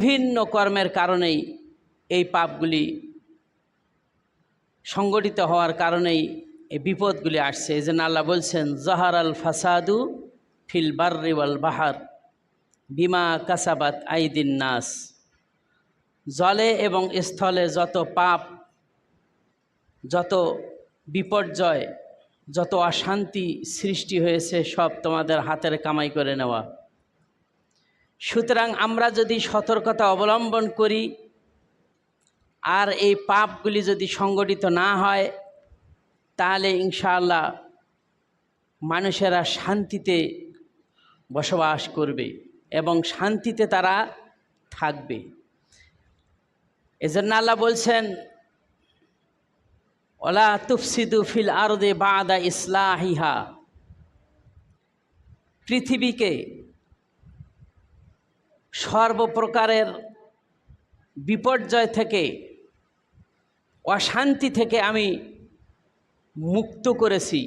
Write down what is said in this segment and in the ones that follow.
বিভিন্ন কর্মের কারণেই এই পাপগুলি সংগঠিত হওয়ার কারণেই এই বিপদগুলি আসছে। এই জন্য আল্লাহ বলছেন, জাহার আল ফাসাদু ফিল বাররি ওয়াল বাহার বিমা কাসাবাত আইদিন নাস। জলে এবং স্থলে যত পাপ, যত বিপর্যয়, যত অশান্তি সৃষ্টি হয়েছে, সব তোমাদের হাতের কামাই করে নেওয়া। সুতরাং আমরা যদি সতর্কতা অবলম্বন করি আর এই পাপগুলি যদি সংগঠিত না হয়, তাহলে ইনশাআল্লাহ মানুষেরা শান্তিতে বসবাস করবে এবং শান্তিতে তারা থাকবে। এজন্য আল্লাহ বলছেন, ওয়ালা তুফসিদু ফিল আরদি বাদা ইসলাহিহা। পৃথিবীকে সর্বপ্রকারের বিপর্যয় থেকে, অশান্তি থেকে আমি মুক্ত করেছি।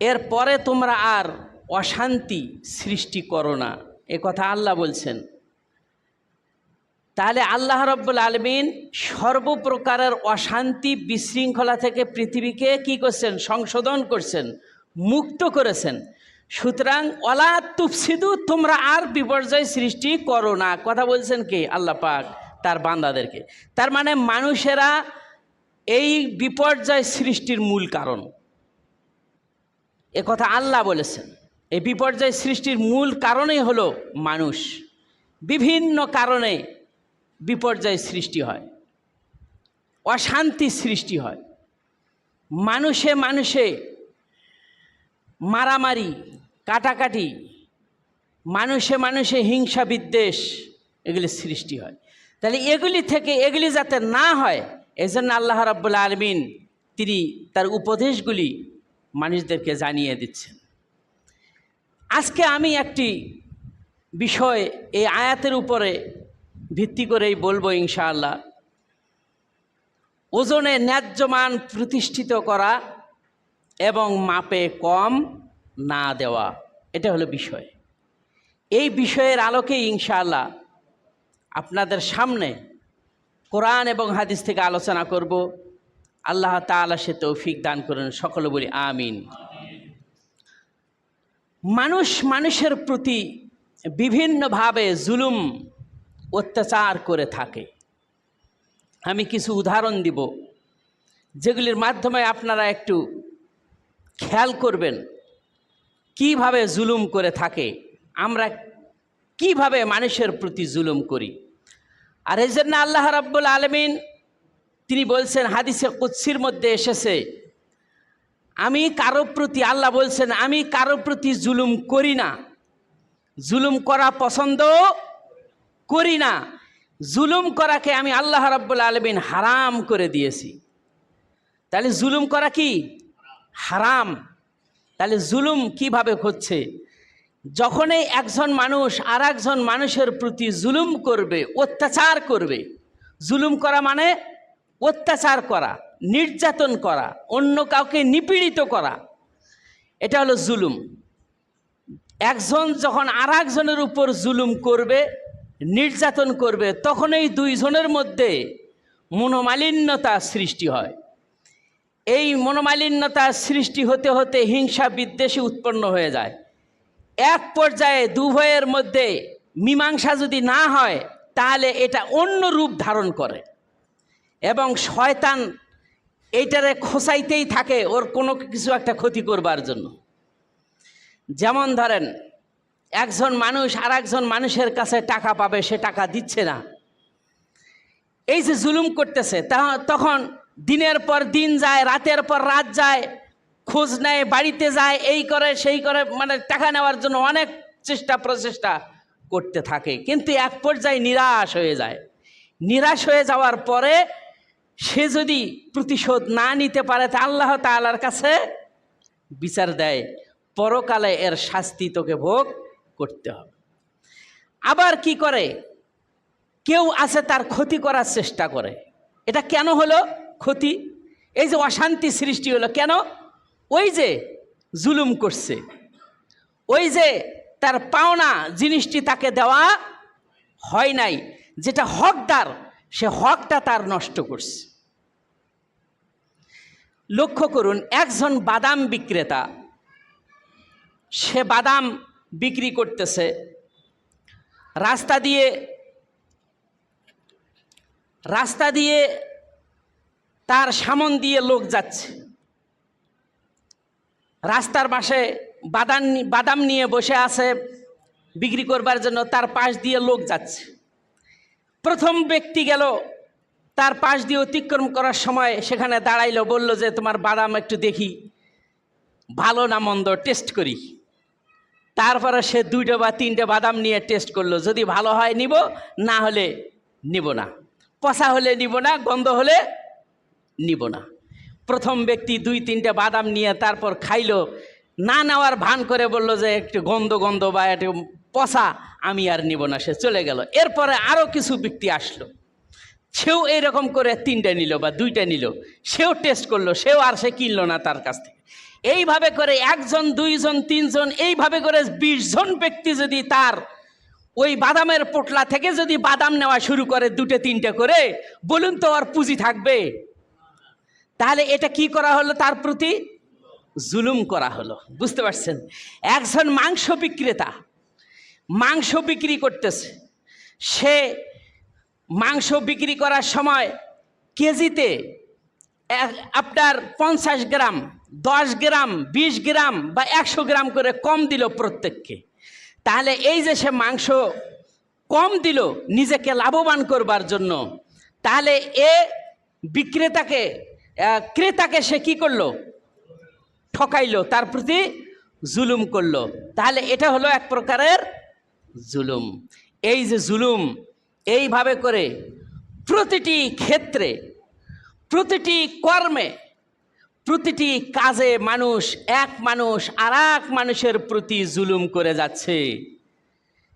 এরপরে তোমরা আর অশান্তি সৃষ্টি করো না, এ কথা আল্লাহ বলছেন। তাহলে আল্লাহ রাব্বুল আলামিন সর্বপ্রকারের অশান্তি বিশৃঙ্খলা থেকে পৃথিবীকে কি করছেন? সংশোধন করছেন, মুক্ত করেছেন। সুতরাং ওয়ালা তুফসিদু, তোমরা আর বিপর্যয় সৃষ্টি করো না, কথা বলছেন কে? আল্লাহ পাক তার বান্দাদেরকে। তার মানে মানুষেরা এই বিপর্যয় সৃষ্টির মূল কারণ, এ কথা আল্লাহ বলেছেন। এই বিপর্যয় সৃষ্টির মূল কারণই হলো মানুষ। বিভিন্ন কারণে বিপর্যয় সৃষ্টি হয়, অশান্তি সৃষ্টি হয়, মানুষে মানুষে মারামারি কাটাকাটি, মানুষে মানুষে হিংসা বিদ্বেষ, এগুলি সৃষ্টি হয়। তাহলে এগুলি যাতে না হয়, এজন্য আল্লাহ রাব্বুল আলামিন তিনি তার উপদেশগুলি মানুষদেরকে জানিয়ে দিচ্ছেন। আজকে আমি একটি বিষয় এই আয়াতের উপরে ভিত্তি করেই বলবো ইনশাআল্লাহ। ওজনে ন্যায্য মান প্রতিষ্ঠিত করা এবং মাপে কম না দেওয়া, এটা হলো বিষয়। এই বিষয়ের আলোকেই ইনশাআল্লাহ আপনাদের সামনে কোরআন এবং হাদিস থেকে আলোচনা করব। আল্লাহ তাআলা সে তৌফিক দান করেন, সকলে বলি আমিন। মানুষ মানুষের প্রতি বিভিন্নভাবে জুলুম অত্যাচার করে থাকে। আমি কিছু উদাহরণ দিব যেগুলির মাধ্যমে আপনারা একটু খেয়াল করবেন কিভাবে জুলুম করে থাকে, আমরা কিভাবে মানুষের প্রতি জুলুম করি। আর এই জন্য আল্লাহ রাব্বুল আলামিন তিনি বলছেন, হাদিসে কুদসির মধ্যে এসেছে, আমি কারো প্রতি, আল্লাহ বলছেন, আমি কারো প্রতি জুলুম করি না, জুলুম করা পছন্দ করি না। জুলুম করাকে আমি আল্লাহ রাব্বুল আলামিন হারাম করে দিয়েছি। তাহলে জুলুম করা কি? হারাম। তাহলে জুলুম কিভাবে হচ্ছে? যখনই একজন মানুষ আর একজন মানুষের প্রতি জুলুম করবে, অত্যাচার করবে। জুলুম করা মানে অত্যাচার করা, নির্যাতন করা, অন্য কাউকে নিপীড়িত করা, এটা হলো জুলুম। একজন যখন আর একজনের উপর জুলুম করবে, নির্যাতন করবে, তখন এই দুইজনের মধ্যে মনোমালিন্যতা সৃষ্টি হয়। এই মনোমালিন্যতা সৃষ্টি হতে হতে হিংসা বিদ্বেষী উৎপন্ন হয়ে যায়। এক পর্যায়ে দুভয়ের মধ্যে মীমাংসা যদি না হয়, তাহলে এটা অন্য রূপ ধারণ করে এবং শয়তান এইটারে খোঁচাইতেই থাকে ওর কোনো কিছু একটা ক্ষতি করবার জন্য। যেমন ধরেন, একজন মানুষ আর একজন মানুষের কাছে টাকা পাবে, সে টাকা দিচ্ছে না, এই যে জুলুম করতেছে, তখন দিনের পর দিন যায়, রাতের পর রাত যায়, খোঁজ নেয়, বাড়িতে যায়, এই করে সেই করে, মানে টাকা নেওয়ার জন্য অনেক চেষ্টা প্রচেষ্টা করতে থাকে। কিন্তু এক পর্যায়ে নিরাশ হয়ে যায়। নিরাশ হয়ে যাওয়ার পরে সে যদি প্রতিশোধ না নিতে পারে, তা আল্লাহ তাআলার কাছে বিচার দেয়, পরকালে এর শাস্তি তোকে ভোগ করতে হবে। আবার কি করে, কেউ আছে তার ক্ষতি করার চেষ্টা করে। এটা কেন হলো ক্ষতি? এই যে অশান্তি সৃষ্টি হলো কেন? ওই যে জুলুম করছে, ওই যে তার পাওনা জিনিসটি তাকে দেওয়া হয় নাই, যেটা হকদার সে হকটা তার নষ্ট করছে। লক্ষ্য করুন, একজন বাদাম বিক্রেতা, সে বাদাম বিক্রি করতেছে, রাস্তা দিয়ে তার সামন দিয়ে লোক যাচ্ছে, রাস্তার পাশে বাদাম নিয়ে বসে আছে বিক্রি করবার জন্য, তার পাশ দিয়ে লোক যাচ্ছে। প্রথম ব্যক্তি গেল, তার পাশ দিয়ে অতিক্রম করার সময় সেখানে দাঁড়াইলো, বলল যে তোমার বাদাম একটু দেখি ভালো না মন্দ, টেস্ট করি। তারপরে সে 2টা বা 3টে বাদাম নিয়ে টেস্ট করলো, যদি ভালো হয় নিব, না হলে নিব না, পচা হলে নিব না, গন্ধ হলে নিব না। প্রথম ব্যক্তি 2-3টে বাদাম নিয়ে তারপর খাইলো, না নেওয়ার ভান করে বলল যে একটু গন্ধ গন্ধ বা একটু পচা, আমি আর নিব না, সে চলে গেল। এরপরে আরও কিছু ব্যক্তি আসলো, সেও এইরকম করে 3টে নিল বা 2টে নিল, সেও টেস্ট করলো, সেও আর সে কিনলো না তার কাছ থেকে। এইভাবে করে 1 জন 2 জন 3 জন, এইভাবে করে 20 জন ব্যক্তি যদি তার ওই বাদামের পোটলা থেকে যদি বাদাম নেওয়া শুরু করে 2টে-3টে করে, বলুন তো আর পুঁজি থাকবে? তাহলে এটা কি করা হলো? তার প্রতি জুলুম করা হলো। বুঝতে পারছেন? একজন মাংস বিক্রেতা মাংস বিক্রি করতেছে, সে মাংস বিক্রি করার সময় কেজিতে আপনার 50 গ্রাম, 10 গ্রাম, 20 গ্রাম বা 100 গ্রাম করে কম দিল প্রত্যেককে। তাহলে এই যে সে মাংস কম দিল নিজেকে লাভবান করবার জন্য, তাহলে ক্রেতাকে সে কি করলো? ঠকাইলো, তার প্রতি জুলুম করলো। তাহলে এটা হলো এক প্রকারের জুলুম। এই যে জুলুম, এইভাবে করে প্রতিটি ক্ষেত্রে, প্রতিটি কর্মে, প্রতিটি কাজে এক মানুষ আর এক মানুষের প্রতি জুলুম করে যাচ্ছে।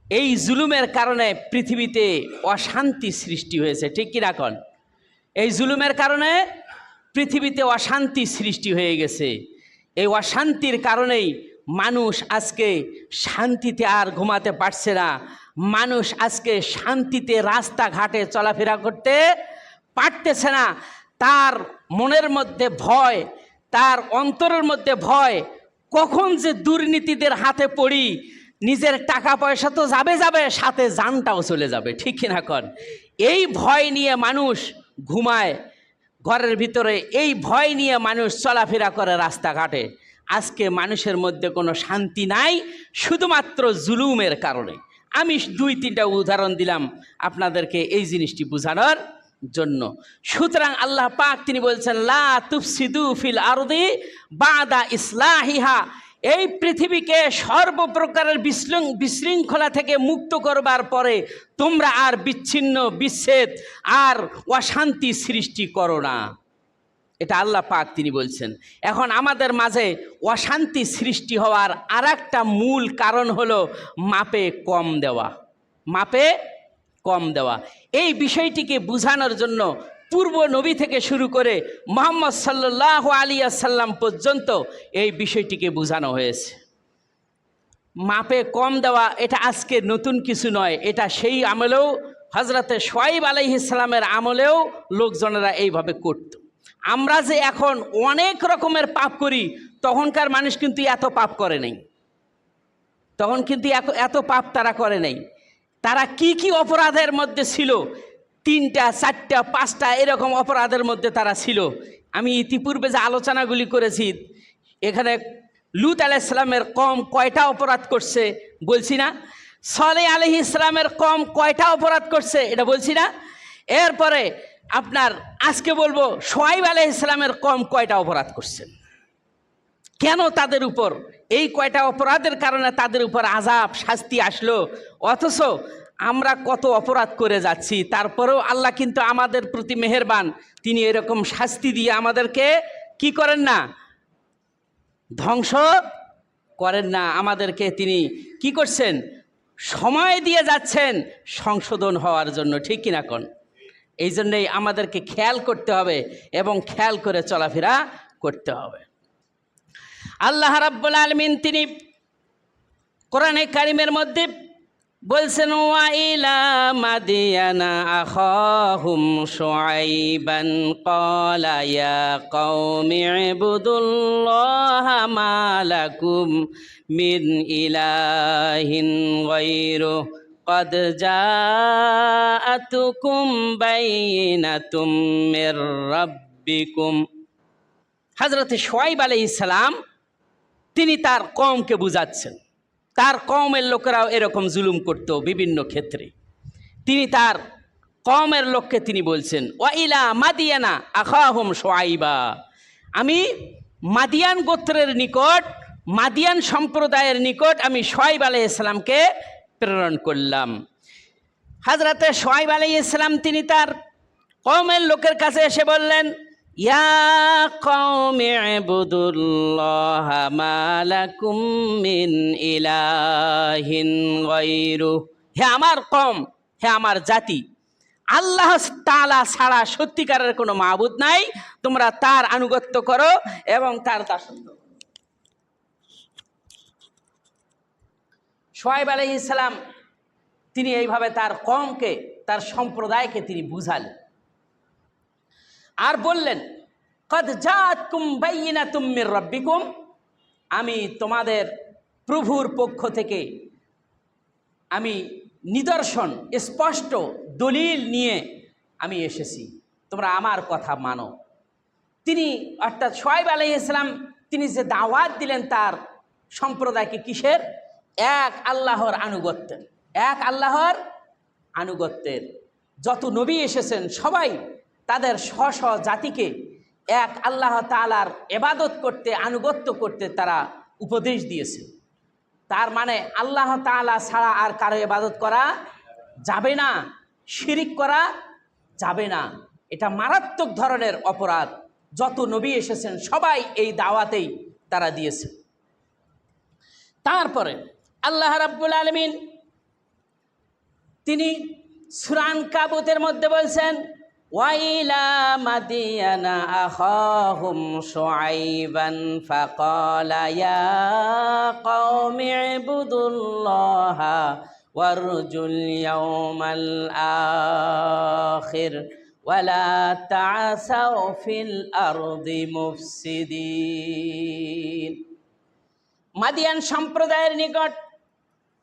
এই জুলুমের কারণে পৃথিবীতে অশান্তি সৃষ্টি হয়েছে, ঠিক কি না কন? এই জুলুমের কারণে পৃথিবীতে অশান্তি সৃষ্টি হয়ে গেছে। এই অশান্তির কারণেই মানুষ আজকে শান্তিতে আর ঘুমাতে পারছে না, মানুষ আজকে শান্তিতে রাস্তাঘাটে চলাফেরা করতে পারতেছে না। তার মনের মধ্যে ভয়, তার অন্তরের মধ্যে ভয়, কখন যে দুর্নীতিদের হাতে পড়ি, নিজের টাকা পয়সা তো যাবে, সাথে জানটাও চলে যাবে, ঠিক কিনা কন? এই ভয় নিয়ে মানুষ ঘুমায় ঘরের ভিতরে, এই ভয় নিয়ে মানুষ চলাফেরা করে রাস্তাঘাটে। আজকে মানুষের মধ্যে কোনো শান্তি নাই, শুধুমাত্র জুলুমের কারণে। আমি 2-3টা উদাহরণ দিলাম আপনাদেরকে এই জিনিসটি বোঝানোর জন্য। সুতরাং আল্লাহ পাক তিনি বলছেন, লা তুফসিদু ফিল আরদি বাদা ইসলাহিহা, এই পৃথিবীকে সর্বপ্রকারের বিশৃঙ্খলা থেকে মুক্ত করবার পরে তোমরা আর বিচ্ছিন্ন, বিচ্ছেদ আর অশান্তি সৃষ্টি করো না। এটা আল্লাহ পাক তিনি বলছেন। এখন আমাদের মাঝে অশান্তি সৃষ্টি হওয়ার আর একটা মূল কারণ হলো মাপে কম দেওয়া। এই বিষয়টিকে বোঝানোর জন্য পূর্ব নবী থেকে শুরু করে মুহাম্মদ সাল্লাল্লাহু আলাইহি ওয়াসাল্লাম পর্যন্ত এই বিষয়টিকে বোঝানো হয়েছে। মাপে কম দেওয়া এটা আজকে নতুন কিছু নয়, এটা সেই আমলেও, হযরতে শুআয়ব আলাইহিস সালামের আমলেও লোকজনেরা এইভাবে করত। আমরা যে এখন অনেক রকমের পাপ করি, তখনকার মানুষ কিন্তু এত পাপ করে নাই। তখন কিন্তু এত পাপ তারা করে নাই। তারা কি অপরাধের মধ্যে ছিল? 3টা, 4টা, 5টা এরকম অপরাধের মধ্যে তারা ছিল। আমি ইতিপূর্বে যে আলোচনাগুলি করেছি, এখানে লূত আলাইহিস সালামের কওম কয়টা অপরাধ করছে বলছি না? সালেহ আলাইহিস সালামের কওম কয়টা অপরাধ করছে এটা বলছি না? এরপরে আপনার আজকে বলবো শুআয়ব আলাইহিস সালামের কওম কয়টা অপরাধ করছে, কেন তাদের উপর এই কয়টা অপরাধের কারণে তাদের উপর আযাব, শাস্তি আসলো। অথচ আমরা কত অপরাধ করে যাচ্ছি, তারপরেও আল্লাহ কিন্তু আমাদের প্রতি মেহেরবান। তিনি এরকম শাস্তি দিয়ে আমাদেরকে কি করেন না? ধ্বংস করেন না। আমাদেরকে তিনি কি করছেন? সময় দিয়ে যাচ্ছেন সংশোধন হওয়ার জন্য, ঠিক কিনা কোন? এই জন্যই আমাদেরকে খেয়াল করতে হবে এবং খেয়াল করে চলাফেরা করতে হবে। আল্লাহ রাব্বুল আলামিন তিনি কোরআনে কারিমের মধ্যে বলছেন, ওয়া ইলা مدين أخاهم شعيبا قال يا قوم اعبدوا الله ما لكم من إله غيره قد جاءتكم بينة من ربكم। হযরত শুআয়ব আলাইহিস সালাম তিনি তার কওমকে বুঝাচ্ছেন। তার কওমের লোকেরাও এরকম জুলুম করত বিভিন্ন ক্ষেত্রে। তিনি তার কওমের লোককে তিনি বলছেন, ওয়া ইলা মাদিয়ানা আখাহুম শুআয়বা, আমি মাদিয়ান গোত্রের নিকট, মাদিয়ান সম্প্রদায়ের নিকট আমি শুআয়ব আলাইহিস সালামকে প্রেরণ করলাম। হযরতে শুআয়ব আলাইহিস সালাম তিনি তার কওমের লোকের কাছে এসে বললেন, ইয়া কওমি ইবুদুল্লাহা মা লাকুম মিন ইলাহিন গায়রু, হে আমার কওম, হে আমার জাতি, আল্লাহ তাআলা ছাড়া সত্যিকারের কোনো মাবুদ নাই, তোমরা তার আনুগত্য করো এবং তার দাসত্ব করো। শুআয়ব আলাইহিস সালাম তিনি এইভাবে তার কওমকে, তার সম্প্রদায়কে তিনি বুঝালেন আর বললেন, কদ জাআতকুম বাইয়িনাতুম মির রাব্বিকুম, আমি তোমাদের প্রভুর পক্ষ থেকে আমি নিদর্শন, স্পষ্ট দলিল নিয়ে আমি এসেছি, তোমরা আমার কথা মানো। তিনি অর্থাৎ শুআয়ব আলাইহিস সালাম তিনি যে দাওয়াত দিলেন তার সম্প্রদায়কে, কিসের? এক আল্লাহর আনুগত্যের, এক আল্লাহর আনুগত্যের। যত নবী এসেছেন সবাই তাদের স্ব স্ব জাতিকে এক আল্লাহ তাআলার ইবাদত করতে, আনুগত্য করতে তারা উপদেশ দিয়েছে। তার মানে আল্লাহ তাআলা ছাড়া আর কারো ইবাদত করা যাবে না, শিরিক করা যাবে না। এটা মারাত্মক ধরনের অপরাধ। যত নবী এসেছেন সবাই এই দাওয়াতেই তারা দিয়েছে। তারপরে আল্লাহ রাব্বুল আলামিন তিনি সূরা আনকাবুতের মধ্যে বলছেন, ওয়াইলা মাদিয়ানা আখাহুম শুআইবান ফাকালা ইয়া কওমি ইবুদুল্লাহা ওয়ারজুল ইয়াওমাল আখির ওয়ালা তা'সাউ ফিল আরদি মুফসিদিন। মাদিয়ান সম্প্রদায়ের নিকট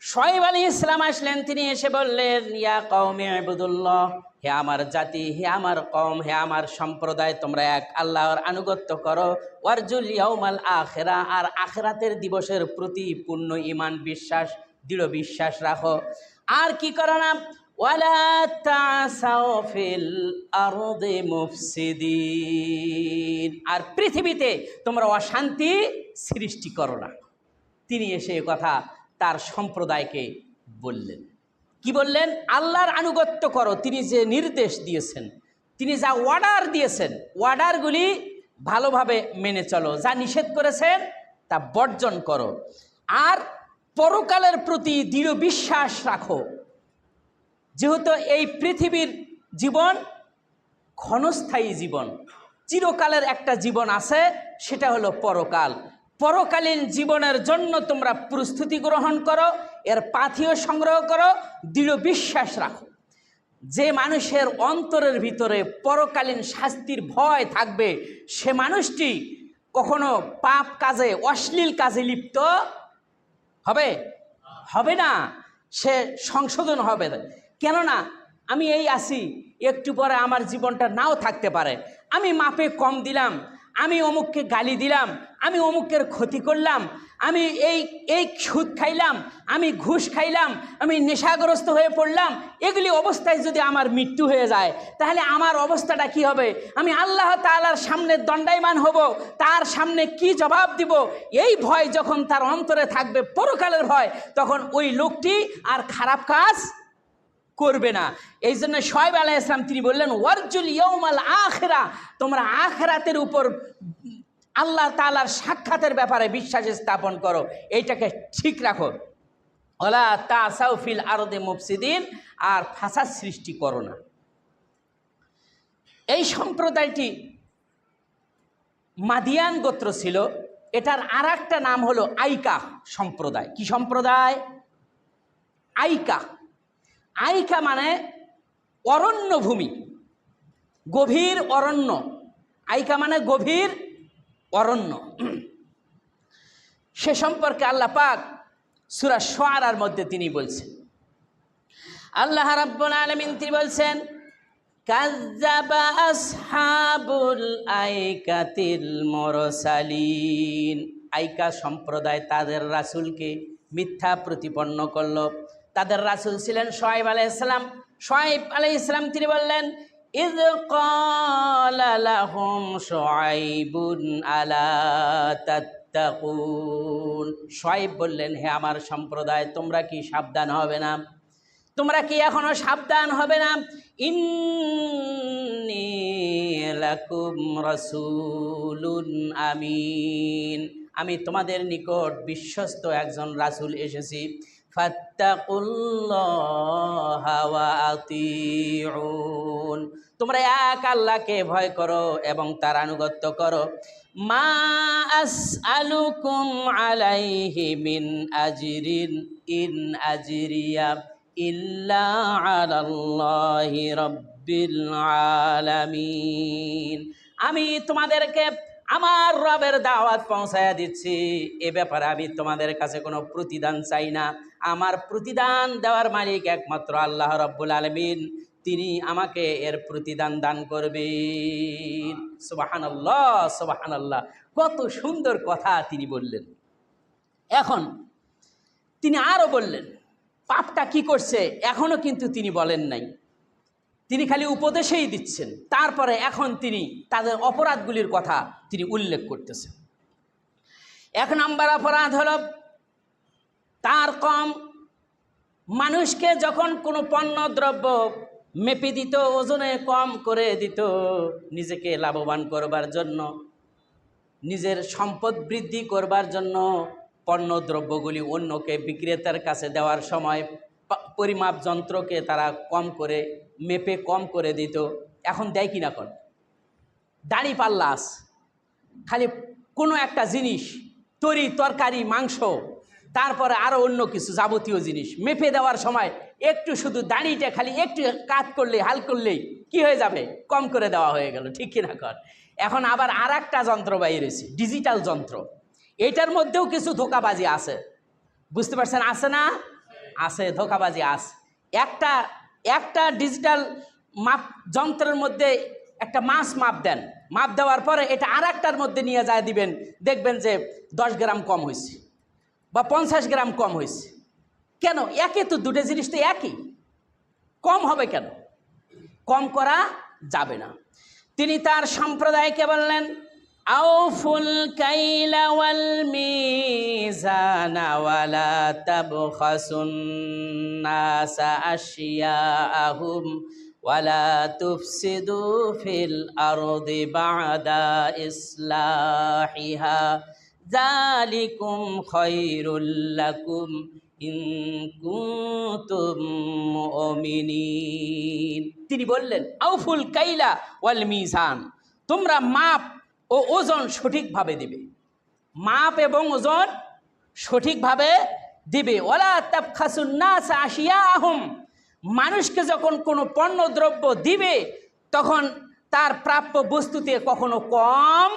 শুআয়ব আলাইহিস সালাম আসলেন। তিনি এসে বললেন, ইয়া কওমি ইবুদুল্লাহ, হে আমার জাতি, হে আমার কওম, হে আমার সম্প্রদায়, তোমরা এক আল্লাহর আনুগত্য করো। ওয়ারজুল ইয়াউমাল আখিরা, আর আখিরাতের দিবসের প্রতি পূর্ণ ঈমান, বিশ্বাস, দৃঢ় বিশ্বাস রাখো। আর কি করো না? ওয়ালা তা'সাউ ফিল আরদি মুফসিদিন, আর পৃথিবীতে তোমরা অশান্তি সৃষ্টি করো না। তিনি এসে কথা তার সম্প্রদায়কে বললেন। কি বললেন? আল্লাহর আনুগত্য করো, তিনি যে নির্দেশ দিয়েছেন, তিনি যা অর্ডার দিয়েছেন, অর্ডারগুলি ভালোভাবে মেনে চলো, যা নিষেধ করেছেন তা বর্জন করো, আর পরকালের প্রতি দৃঢ় বিশ্বাস রাখো। যেহেতু এই পৃথিবীর জীবন ক্ষণস্থায়ী জীবন, চিরকালের একটা জীবন আছে, সেটা হলো পরকাল। পরকালীন জীবনের জন্য তোমরা প্রস্তুতি গ্রহণ করো, এর পাথেয় সংগ্রহ করো, দৃঢ় বিশ্বাস রাখো। যে মানুষের অন্তরের ভিতরে পরকালীন শাস্তির ভয় থাকবে, সে মানুষটি কখনো পাপ কাজে, অশ্লীল কাজে লিপ্ত হবে না, সে সংশোধন হবে। কেননা আমি এই আছি, একটু পরে আমার জীবনটা নাও থাকতে পারে। আমি মাপে কম দিলাম, আমি অমুককে গালি দিলাম, আমি অমুকের ক্ষতি করলাম, আমি এই সুদ খাইলাম, আমি ঘুষ খাইলাম, আমি নেশাগ্রস্ত হয়ে পড়লাম, এগুলি অবস্থায় যদি আমার মৃত্যু হয়ে যায়, তাহলে আমার অবস্থাটা কি হবে? আমি আল্লাহ তাআলার সামনে দণ্ডায়মান হব, তার সামনে কি জবাব দিব? এই ভয় যখন তার অন্তরে থাকবে, পরকালের ভয়, তখন ওই লোকটি আর খারাপ কাজ করবে না। এই জন্য শুআয়ব আলাইহিস সালাম তিনি বললেন, ওয়ারজুল ইয়াউমাল আখিরা, তোমরা আখিরাতের উপর আল্লাহ তাআলার সাক্ষাতের ব্যাপারে বিশ্বাস স্থাপন করো, এইটাকে ঠিক রাখো। ওয়ালা তা'সাউ ফিল আরদি মুফসিদিন, আর ফাসাদ সৃষ্টি করো না। এই সম্প্রদায়টি মাদিয়ান গোত্র ছিল। এটার আর একটা নাম হলো আইকা সম্প্রদায়। কি সম্প্রদায়? আইকা। আইকা মানে অরণ্য ভূমি, গভীর অরণ্য। আইকা মানে গভীর অরণ্য। সে সম্পর্কে আল্লাহ পাক সূরা শুআরার মধ্যে তিনি বলছেন, আল্লাহ রাব্বুল আলামিন তিনি বলছেন, কাযযাবা আসহাবুল আইকাতিল মুরসালিন। আইকা সম্প্রদায় তাদের রাসূলকে মিথ্যা প্রতিপন্ন করল। তাদের রাসূল ছিলেন শুআয়ব আলাইহিস সালাম। শুআয়ব আলাইহিস সালাম তিনি বললেন, ইয ক্বালা লাহুম শুআয়বুন আলা তাত্তাকুন। শুআয়ব বললেন, হে আমার সম্প্রদায়, তোমরা কি সাবধান হবে না? তোমরা কি এখনো সাবধান হবে না? ইন্নী লাকুম রাসূলুন আমিন। আমি তোমাদের নিকট বিশ্বস্ত একজন রাসূল এসেছি। ফাত্তাকুল্লাহা ওয়া আতিউন। তোমরা এক আল্লাহকে ভয় করো এবং তার আনুগত্য করো। মা আসআলুকুম আলাইহি মিন আজরিন ইন আজরিয়া ইল্লা আলাল্লাহি রাব্বিল আলামিন। আমি তোমাদেরকে আমার রবের দাওয়াত পৌঁছায়া দিচ্ছি। এ ব্যাপারে আমি তোমাদের কাছে কোনো প্রতিদান চাই না। আমার প্রতিদান দেওয়ার মালিক একমাত্র আল্লাহ রাব্বুল আলামিন। তিনি আমাকে এর প্রতিদান দান করবেন। সুবহানাল্লাহ, সুবহানাল্লাহ। কত সুন্দর কথা তিনি বললেন। এখন তিনি আরো বললেন, পাপটা কি করছে এখনো কিন্তু তিনি বলেন নাই, তিনি খালি উপদেশেই দিচ্ছেন। তারপরে এখন তিনি তাদের অপরাধগুলির কথা তিনি উল্লেখ করতেছেন। 1 নম্বর অপরাধ হলো তার কম। মানুষকে যখন কোনো পণ্য দ্রব্য মেপে দিত, ওজনে কম করে দিত, নিজেকে লাভবান করবার জন্য, নিজের সম্পদ বৃদ্ধি করবার জন্য পণ্য দ্রব্যগুলি অন্যকে বিক্রেতার কাছে দেওয়ার সময় পরিমাপ যন্ত্রকে তারা কম করে মেপে কম করে দিত। এখন দেয় কি না? কোন দাড়ি পাল্লা আছে, খালি কোনো একটা জিনিস, তরি তরকারি, মাংস, তারপরে আরও অন্য কিছু যাবতীয় জিনিস মেপে দেওয়ার সময় একটু শুধু দাড়িটা খালি একটু কাট করলেই, হাল করলেই কি হয়ে যাবে? কম করে দেওয়া হয়ে গেল। ঠিক কিনা কর? এখন আবার আর একটা যন্ত্র বাইরেছে, ডিজিটাল যন্ত্র। এটার মধ্যেও কিছু ধোঁকাবাজি আছে, বুঝতে পারছেন? আছে না? আছে, ধোঁকাবাজি আছে। একটা ডিজিটাল মাপ যন্ত্রের মধ্যে একটা মাছ মাপ দেন, মাপ দেওয়ার পরে এটা আর একটার মধ্যে নিয়ে যায় দিবেন, দেখবেন যে 10 গ্রাম কম হয়েছে বা 50 গ্রাম কম হয়েছে। কেন? একে তো দুটো জিনিস তো একই, কম হবে কেন? কম করা যাবে না। তিনি তার সম্প্রদায়কে বললেন, আউফুল কাইলা ওয়াল মিজানা ওয়ালা তাবখাসুন নাসা আশিয়াআহুম ওয়ালা তুফসিদু ফিল আরদি বা'দা ইসলাহিহা যালিকুম খায়রুল লাকুম ইন কুনতুম মুমিনিন। তিনি বললেন, আউফুল কাইলা ওয়াল মিজান, তোমরা মাপ ও ওজন সঠিকভাবে দিবে, মাপ এবং ওজন সঠিকভাবে দিবে। ওয়ালা তাবখাসুন নাস আশিয়াআহুম, মানুষকে যখন কোনো পণ্য দ্রব্য দিবে তখন তার প্রাপ্য বস্তুতে কখনো কম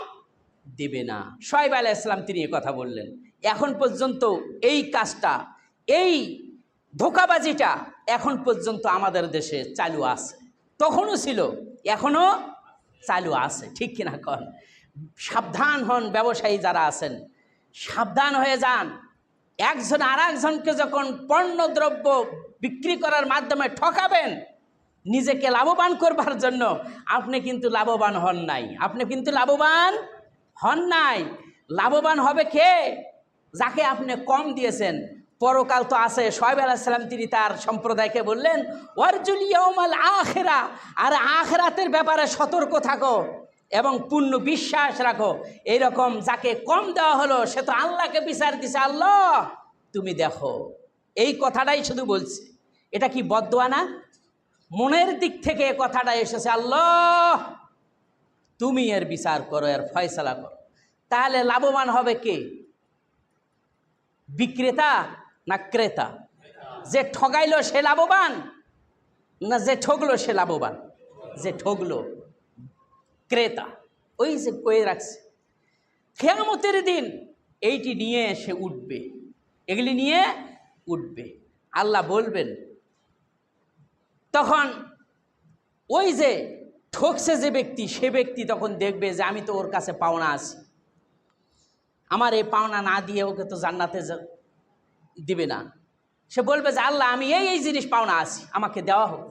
দিবে না। শুআয়ব আলাইহিস সালাম তিনি এই কথা বললেন। এখন পর্যন্ত এই কাজটা, এই ধোঁকাবাজিটা এখন পর্যন্ত আমাদের দেশে চালু আছে। তখনও ছিল, এখনো চালু আছে। ঠিক কিনা কন? সাবধান হন, ব্যবসায়ী যারা আছেন সাবধান হয়ে যান। একজন আর একজনকে যখন পণ্যদ্রব্য বিক্রি করার মাধ্যমে ঠকাবেন নিজেকে লাভবান করবার জন্য, আপনি কিন্তু লাভবান হন নাই। আপনি কিন্তু লাভবান হন নাই। লাভবান হবে কে? যাকে আপনি কম দিয়েছেন। পরকাল তো আছে। শুআয়ব আলাইহিস সালাম তিনি তার সম্প্রদায়কে বললেন, ওয়ারজুল ইয়াউমাল আখিরা, আর আখিরাতের ব্যাপারে সতর্ক থাকো এবং পূর্ণ বিশ্বাস রাখো। এইরকম যাকে কম দেওয়া হলো সে তো আল্লাহকে বিচার দিছে, আল্লাহ তুমি দেখো। এই কথাটাই শুধু বলছে। এটা কি বদদোয়া না? মনের দিক থেকে কথাটা এসেছে, আল্লাহ তুমি এর বিচার করো, এর ফয়সালা করো। তাহলে লাভবান হবে কে? বিক্রেতা না ক্রেতা? যে ঠগাইলো সে লাভবান না যে ঠকলো সে লাভবান, যে ঠকলো ক্রেতা ওই যে কয়ে রাখছে কিয়ামতের দিন এইটি নিয়ে সে উঠবে, এগুলি নিয়ে উঠবে। আল্লাহ বলবেন তখন ওই যে ঠকছে যে ব্যক্তি, সে ব্যক্তি তখন দেখবে যে আমি তো ওর কাছে পাওনা আছি, আমার এই পাওনা না দিয়ে ওকে তো জান্নাতে দিবে না। সে বলবে যে আল্লাহ আমি এই জিনিস পাওনা আছি, আমাকে দেওয়া হোক।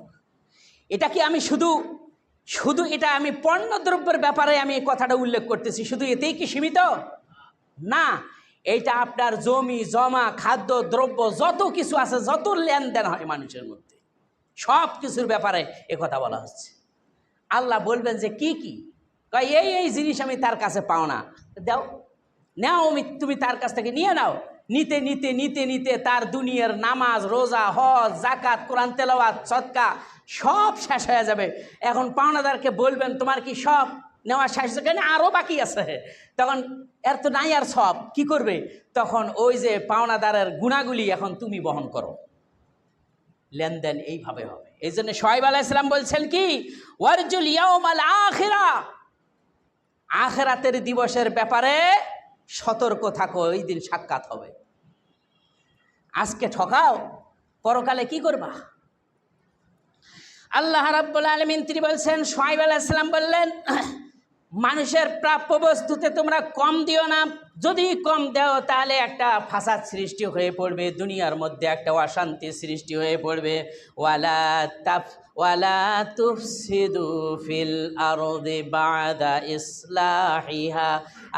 এটা কি আমি শুধু এটা আমি পণ্যদ্রব্যের ব্যাপারে আমি এই কথাটা উল্লেখ করতেছি, শুধু এতেই কি সীমিত না, এইটা আপনার জমি জমা খাদ্য দ্রব্য যত কিছু আছে, যত লেনদেন হয় মানুষের মধ্যে, সব কিছুর ব্যাপারে কথা বলা হচ্ছে। আল্লাহ বলবেন যে কি কি, এই জিনিস আমি তার কাছে পাও না, দাও, নাও, তুমি তার কাছ থেকে নিয়ে নাও। নিতে নিতে নিতে নিতে তার দুনিয়ার নামাজ রোজা হজ জাকাত কোরআন তেলাওয়াত সদকা সব শেষ হয়ে যাবে। এখন পাওনাদারকে বলবেন তোমার কি সব নেওয়া শেষ, কেন আরও বাকি আছে, তখন এর তো নাই আর সব, কি করবে? তখন ওই যে পাওনাদারের গুণাগুলি এখন তুমি বহন করো। লেনদেন এইভাবে হবে। এই জন্য শুআয়ব আলাইহিস সালাম বলছেন কি, ওয়ারজুল ইয়াউমাল আখিরা, আখিরাতের দিবসের ব্যাপারে সতর্ক থাকো, ওই দিন সাক্ষাৎ হবে। আজকে ঠকাও, পরকালে কি করবা? আল্লাহ রাব্বুল আলামিন তিনি বলছেন, শুআয়ব আলাইহিস সালাম বললেন মানুষের প্রাপ্য বস্তুতে তোমরা কম দিও না, যদি কম দাও তাহলে একটা ফাসাদ সৃষ্টি হয়ে পড়বে, দুনিয়ার মধ্যে একটা অশান্তি সৃষ্টি হয়ে পড়বে। ওয়ালা তুফসিদু ফিল আরদি বাদা ইসলাহিহা,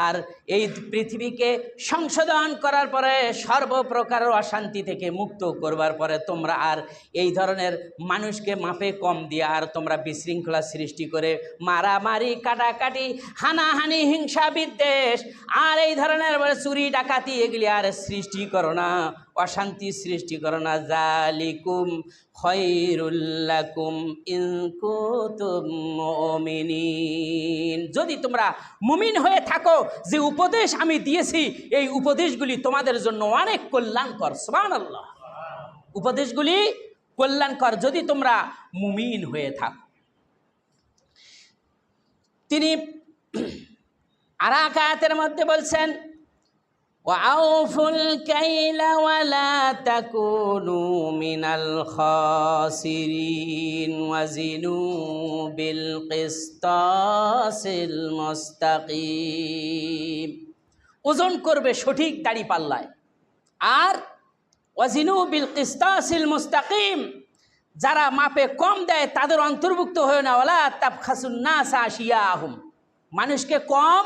আর এই পৃথিবীকে সংশোধন করার পরে সর্বপ্রকার অশান্তি থেকে মুক্ত করবার পরে তোমরা আর এই ধরনের মানুষকে মাপে কম দিয়ে আর তোমরা বিশৃঙ্খলা সৃষ্টি করে মারামারি কাটাকাটি হানাহানি হিংসা বিদ্বেষ আর এই ধরনের চুরি ডাকাতি এগুলি আর সৃষ্টি করো না, অশান্তি সৃষ্টি করো না। যালিকুম খায়রুল লাকুম ইন কুনতুম মুমিনিন, যদি তোমরা মুমিন হয়ে থাকো, যে উপদেশ আমি দিয়েছি এই উপদেশগুলি তোমাদের জন্য অনেক কল্যাণকর। সুবহানাল্লাহ, উপদেশগুলি কল্যাণকর যদি তোমরা মুমিন হয়ে থাকো। তিনি আর এক আয়াতের মধ্যে বলছেন, ওয়াউফুল কাইলা ওয়ালা তাকুনু মিনাল খাসিরিন ওয়াজিনু বিল কিসতাসিল মুস্তাকিম, ওজন করবে সঠিক দাড়ি পাল্লায়, আর ওয়াজিনু বিল কিসতাসিল মুস্তাকিম, যারা মাপে কম দেয় তাদের অন্তর্ভুক্ত হয়ে না। ওয়ালা তাবখাসুন নাসা আশিয়াহুম, মানুষকে কম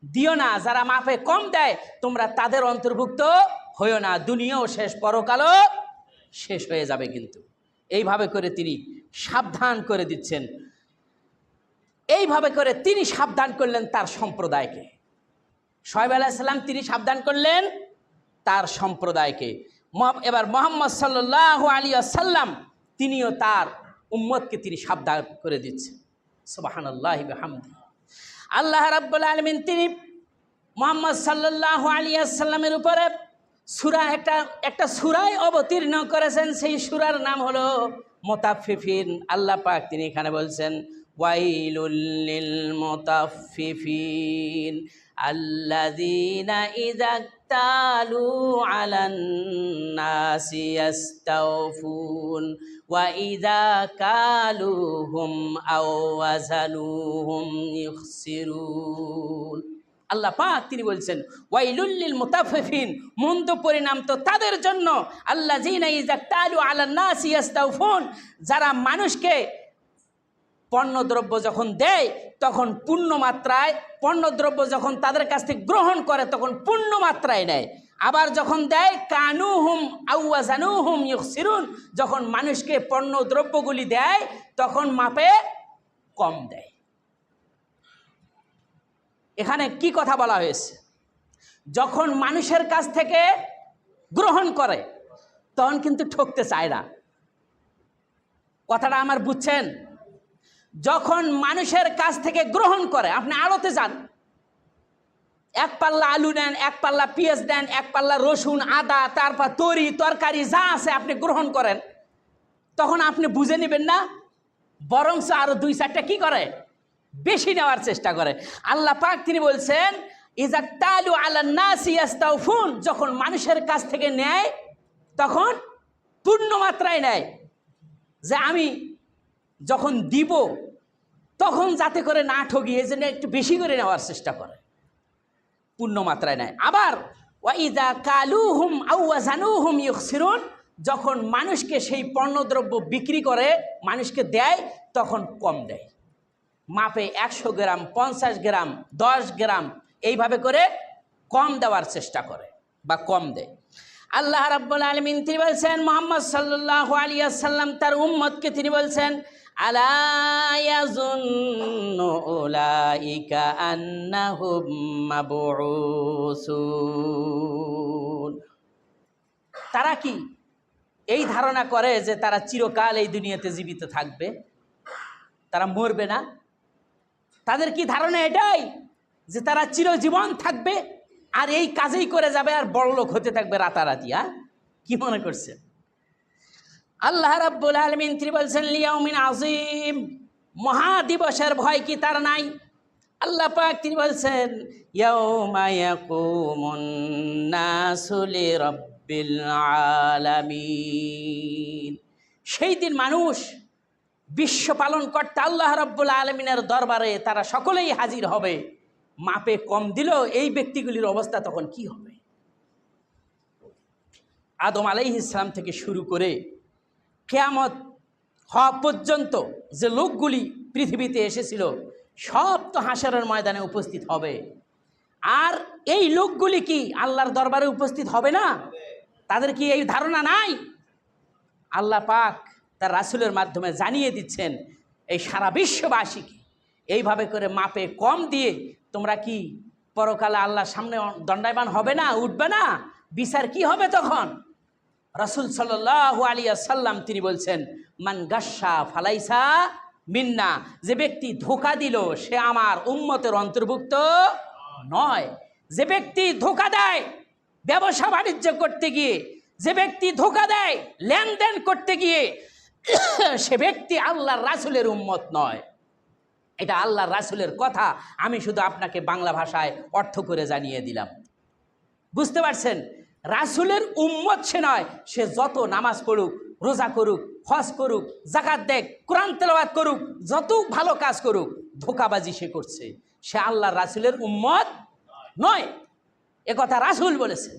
দিও না, যারা মাপে কম দেয় তোমরা তাদের অন্তর্ভুক্ত হইও না, দুনিয়াও শেষ পরকালও শেষ হয়ে যাবে। কিন্তু এইভাবে করে তিনি সাবধান করে দিচ্ছেন, এইভাবে করে তিনি সাবধান করলেন তার সম্প্রদায়কে। শুআয়ব আলাইহিস সালাম তিনি সাবধান করলেন তার সম্প্রদায়কে। এবার মুহাম্মদ সাল্লাল্লাহু আলাইহি ওয়াসাল্লাম তিনিও তার উম্মতকে তিনি সাবধান করে দিচ্ছেন। সুবহানাল্লাহি ওয়া বিহামদিহি। আল্লাহ রাব্বুল আলামিন তিনি মুহাম্মদ সাল্লাল্লাহু আলাইহি ওয়াসাল্লামের উপরে সূরা একটা সূরায় অবতীর্ণ করেছেন, সেই সূরার নাম হলো মুতাফফিফিন। আল্লাহ পাক তিনি এখানে বলছেন, ওয়াইলুল লিল মুতাফফিফিন আল্লাযীনা ইযা তালু আলান নাসি ইস্তাওফুন ওয়া ইযা কালুহুম আও ওয়াজানুহুম ইখসিরুন। আল্লাহ পাক তিনি বলছেন, ওয়াইলুল লিল মুতাফফিফিন, মন্দ পরিণাম তো তাদের জন্য, আল্লাযীনা ইযা তালু আলান নাসি ইস্তাওফুন, যারা মানুষকে পণ্যদ্রব্য যখন দেয় তখন পূর্ণ মাত্রায়, পণ্যদ্রব্য যখন তাদের কাছ থেকে গ্রহণ করে তখন পূর্ণ মাত্রায় নেয়, আবার যখন দেয় কানুহুম আওয়াজানুহুম ইখসিরুন, যখন মানুষকে পণ্যদ্রব্যগুলি দেয় তখন মাপে কম দেয়। এখানে কি কথা বলা হয়েছে? যখন মানুষের কাছ থেকে গ্রহণ করে তখন কিন্তু ঠকতে চায় না, কথাটা আমার বুঝছেন? যখন মানুষের কাছ থেকে গ্রহণ করে, আপনি আড়তে যান, এক পাল্লা আলু নেন, এক পাল্লা পেঁয়াজ দেন, এক পাল্লা রসুন আদা, তারপর তরি তরকারি যা আছে আপনি গ্রহণ করেন, তখন আপনি বুঝে নেবেন না, বরঞ্চ আরো 2-4টা কি করে, বেশি নেওয়ার চেষ্টা করে। আল্লাহ পাক তিনি বলছেন ইযা তালু আলান নাসি ইস্তাউফুন, যখন মানুষের কাছ থেকে নেয় তখন পূর্ণ মাত্রায় নেয়, যে আমি যখন দিব তখন যাতে করে না ঠকি, এই জন্য একটু বেশি করে নেওয়ার চেষ্টা করে, পূর্ণ মাত্রায় নেয়। আবার ওয়াইদা কালুহুম আও ওয়াজানুহুম ইউখসিরুন, যখন মানুষকে সেই পণ্যদ্রব্য বিক্রি করে মানুষকে দেয় তখন কম দেয়, মাপে 100 গ্রাম 50 গ্রাম 10 গ্রাম এইভাবে করে কম দেওয়ার চেষ্টা করে বা কম দেয়। আল্লাহ রাব্বুল আলামিন তিনি বলছেন, মুহাম্মদ সাল্লাল্লাহু আলাইহি ওয়াসাল্লাম তার উম্মতকে তিনি বলছেন, আলা ইয়াজুন্নু উলাইকা আন্নাহুম মাবউসুন, তারা কি এই ধারণা করে যে তারা চিরকাল এই দুনিয়াতে জীবিত থাকবে, তারা মরবে না? তাদের কি ধারণা এটাই যে তারা চিরজীবন থাকবে আর এই কাজেই করে যাবে আর বড়লোক হতে থাকবে রাতারাতি? কি মনে করছেন? আল্লাহ রাব্বুল আলামিন তিনি বলছেন লিয়াউমিন আযীম, মহাদিবসের ভয় কি তার নাই? আল্লাহ পাক তিনি বলছেন ইয়াউমা ইয়াকুমুন নাসু লিরাব্বিল আলামিন, সেই দিন মানুষ বিশ্ব পালন করতে আল্লাহ রাব্বুল আলামিনের দরবারে তারা সকলেই হাজির হবে। মাপে কম দিল এই ব্যক্তিগুলির অবস্থা তখন কি হবে? আদম আলাইহিস সালাম থেকে শুরু করে কিয়ামত হওয়া পর্যন্ত যে লোকগুলি পৃথিবীতে এসেছিল সব তো হাশরের ময়দানে উপস্থিত হবে। আর এই লোকগুলি কি আল্লাহর দরবারে উপস্থিত হবে না? তাদের কি এই ধারণা নাই? আল্লাহ পাক তার রাসূলের মাধ্যমে জানিয়ে দিচ্ছেন এই সারা বিশ্ববাসীকে, এইভাবে করে মাপে কম দিয়ে তোমরা কি পরকালে আল্লাহর সামনে দণ্ডায়মান হবে না, উঠবে না? বিচার কি হবে তখন? রাসূল সাল্লাল্লাহু আলাইহি ওয়াসাল্লাম তিনি বলছেন মান গাশশা ফালাইসা মিন্না, যে ব্যক্তি ধোঁকা দিল সে আমার উম্মতের অন্তর্ভুক্ত নয়। যে ব্যক্তি ধোঁকা দেয় ব্যবসা বাণিজ্য করতে গিয়ে, যে ব্যক্তি ধোঁকা দেয় লেনদেন করতে গিয়ে, সে ব্যক্তি আল্লাহর রাসূলের উম্মত নয়। এটা আল্লাহর রাসূলের কথা, আমি শুধু আপনাকে বাংলা ভাষায় অর্থ করে জানিয়ে দিলাম। বুঝতে পারছেন? রাসূলের উম্মত সে নয়, সে যত নামাজ পড়ুক, রোজা করুক, হজ করুক, যাকাত দেখ, কোরআন তেলাওয়াত করুক, যত ভালো কাজ করুক, ধোঁকাবাজি সে করছে, সে আল্লাহর রাসূলের উম্মত নয়। একথা রাসূল বলেছেন।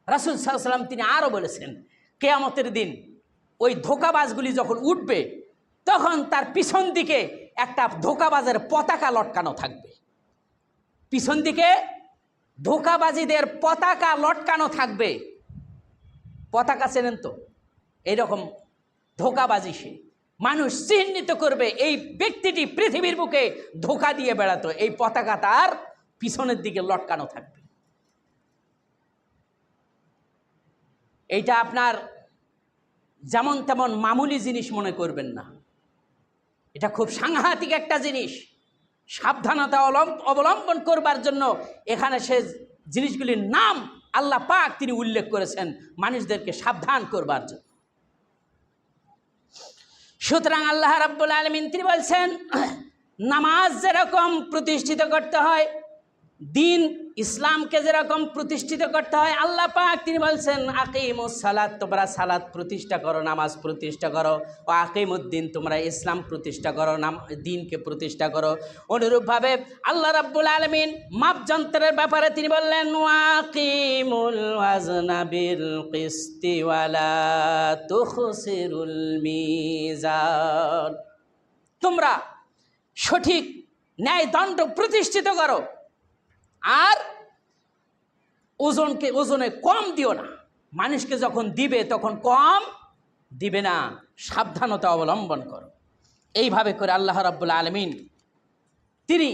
রাসূল সাল্লাল্লাহু আলাইহি ওয়াসাল্লাম তিনি আরও বলেছেন কিয়ামতের দিন ওই ধোঁকাবাজগুলি যখন উঠবে তখন তার পিছন দিকে একটা ধোঁকাবাজের পতাকা লটকানো থাকবে। পিছন দিকে ধোঁকাবাজিদের পতাকা লটকানো থাকবে। পতাকা চেনেন তো? এইরকম ধোঁকাবাজি সে মানুষ চিহ্নিত করবে এই ব্যক্তিটি পৃথিবীর বুকে ধোঁকা দিয়ে বেড়াতো, এই পতাকা তার পিছনের দিকে লটকানো থাকবে। এইটা আপনার যেমন তেমন মামুলি জিনিস মনে করবেন না, এটা খুব সাংঘাতিক একটা জিনিস। সাবধানতা অবলম্বন করবার জন্য এখানে সে জিনিসগুলির নাম আল্লাহ পাক তিনি উল্লেখ করেছেন মানুষদেরকে সাবধান করবার জন্য। সুতরাং আল্লাহ রাব্বুল আলামিন তিনি বলছেন নামাজ যেরকম প্রতিষ্ঠিত করতে হয়, দিন ইসলামকে যেরকম প্রতিষ্ঠিত করতে হয়, আল্লাহ পাক তিনি বলছেন আকিমুস সালাত, তোমরা সালাত প্রতিষ্ঠা করো, নামাজ প্রতিষ্ঠা করো। ও আকিমুদ্দিন, তোমরা ইসলাম প্রতিষ্ঠা করো, দিনকে প্রতিষ্ঠা করো। অনুরূপভাবে আল্লাহ রাব্বুল আলামিন মাপযন্ত্রের ব্যাপারে তিনি বললেন ওয়াকিমুল ওয়াজনা বিল কিসতি ওয়ালা তুখসিরুল মিজান, তোমরা সঠিক ন্যায় দণ্ড প্রতিষ্ঠিত করো আর ওজনে কম দিও না। মানুষকে যখন দিবে তখন কম দিবে না, সাবধানতা অবলম্বন করো। এইভাবে করে আল্লাহ রাব্বুল আলামিন তিনি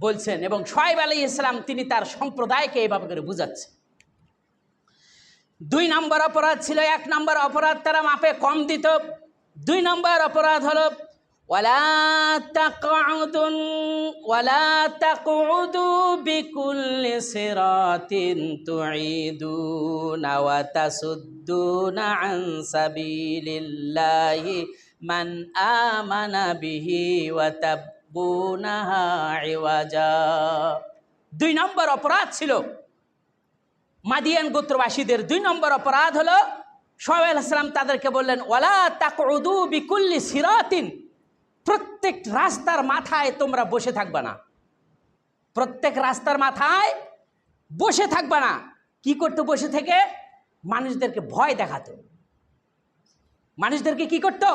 বলছেন, এবং শুআয়ব আলাইহিস সালাম তিনি তার সম্প্রদায়কে এইভাবে করে বুঝাচ্ছেন। 2 নম্বর অপরাধ ছিল, 1 নম্বর অপরাধ তারা মাপে কম দিত, 2 নম্বর অপরাধ হলো ওয়ালা তাকউদু বিকুল্লি সিরাতিন তুঈদুনা ওয়া তাসুদ্দুনা আন সাবিলিল্লাহি মান আমানা বিহি ওয়া তাবগুনাহা ইওয়াজা। 2 নম্বর অপরাধ ছিল মাদিয়ান গোত্রবাসীদের। 2 নম্বর অপরাধ হলো শুআয়ব আলাইহিস সালাম তাদেরকে বললেন, ওয়ালা তাকউদু বিকুল্লি সিরাতিন, প্রত্যেক রাস্তার মাথায় তোমরা বসে থাকবা না। প্রত্যেক রাস্তার মাথায় বসে থাকবা না। কি করতে বসে থেকে? মানুষদেরকে ভয় দেখাতো। মানুষদেরকে কি করতো?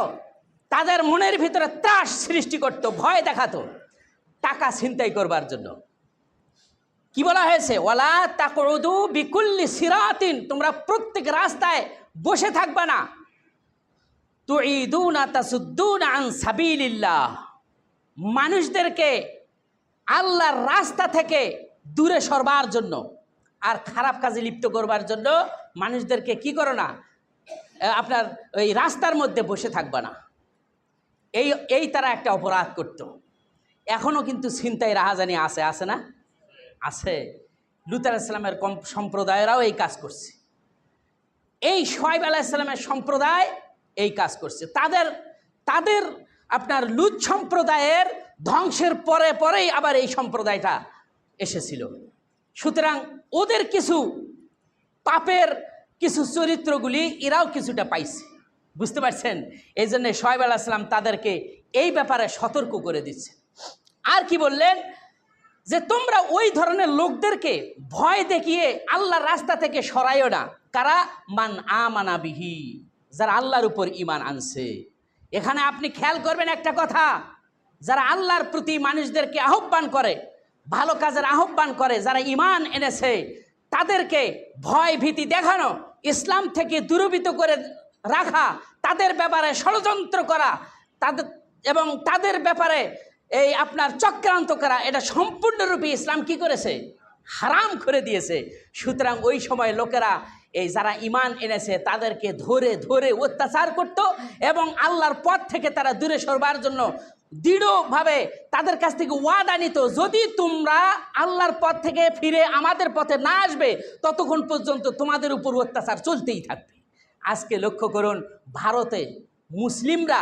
তাদের মনের ভিতরে ত্রাস সৃষ্টি করত, ভয় দেখাতো, টাকা ছিনতাই করবার জন্য। কি বলা হয়েছে? ওয়ালা তাকউদু বিকুল্লি সিরাতিন, তোমরা প্রত্যেক রাস্তায় বসে থাকবা না। তুঈদুনা তাসুদ্দুনা আন সাবিলিল্লাহ, মানুষদেরকে আল্লাহর রাস্তা থেকে দূরে সরবার জন্য আর খারাপ কাজে লিপ্ত করবার জন্য মানুষদেরকে কি করো না, আপনার ওই রাস্তার মধ্যে বসে থাকবা না। এই তারা একটা অপরাধ করত। এখনও কিন্তু ছিনতাই রাহাজানি আছে না? আছে। লূত আলাইহিস সালামের সম্প্রদায়েরাও এই কাজ করছে। এই শুআয়ব আলাইহিস সালামের সম্প্রদায় এই কাজ করছে। তাদের আপনার লূত সম্প্রদায়ের ধ্বংসের পরেই আবার এই সম্প্রদায়টা এসেছিল। সুতরাং ওদের কিছু পাপের কিছু চরিত্রগুলি এরাও কিছুটা পাইছে, বুঝতে পারছেন? এই জন্যে শুআয়ব আলাইহিস সালাম তাদেরকে এই ব্যাপারে সতর্ক করে দিচ্ছে। আর কি বললেন? যে তোমরা ওই ধরনের লোকদেরকে ভয় দেখিয়ে আল্লাহর রাস্তা থেকে সরাইও না। কারা? মান আমানা বিহি, যারা আল্লাহর উপর ঈমান আনছে। এখানে আপনি খেয়াল করবেন একটা কথা, যারা আল্লাহর প্রতি মানুষদেরকে আহ্বান করে, ভালো কাজের আহ্বান করে, যারা ঈমান এনেছে, তাদেরকে ভয় ভীতি দেখানো, ইসলাম থেকে দূরীভূত করে রাখা, তাদের ব্যাপারে ষড়যন্ত্র করা, তাদের ব্যাপারে এই আপনার চক্রান্ত করা, এটা সম্পূর্ণরূপে ইসলাম কি করেছে? হারাম করে দিয়েছে। সুতরাং ওই সময় লোকেরা এই যারা ঈমান এনেছে তাদেরকে ধরে ধরে অত্যাচার করত এবং আল্লাহর পথ থেকে তারা দূরে সরবার জন্য দৃঢ়ভাবে তাদের কাছ থেকে ওয়াদা নিত, যদি তোমরা আল্লাহর পথ থেকে ফিরে আমাদের পথে না আসবে ততক্ষণ পর্যন্ত তোমাদের উপর অত্যাচার চলতেই থাকবে। আজকে লক্ষ্য করুন, ভারতে মুসলিমরা,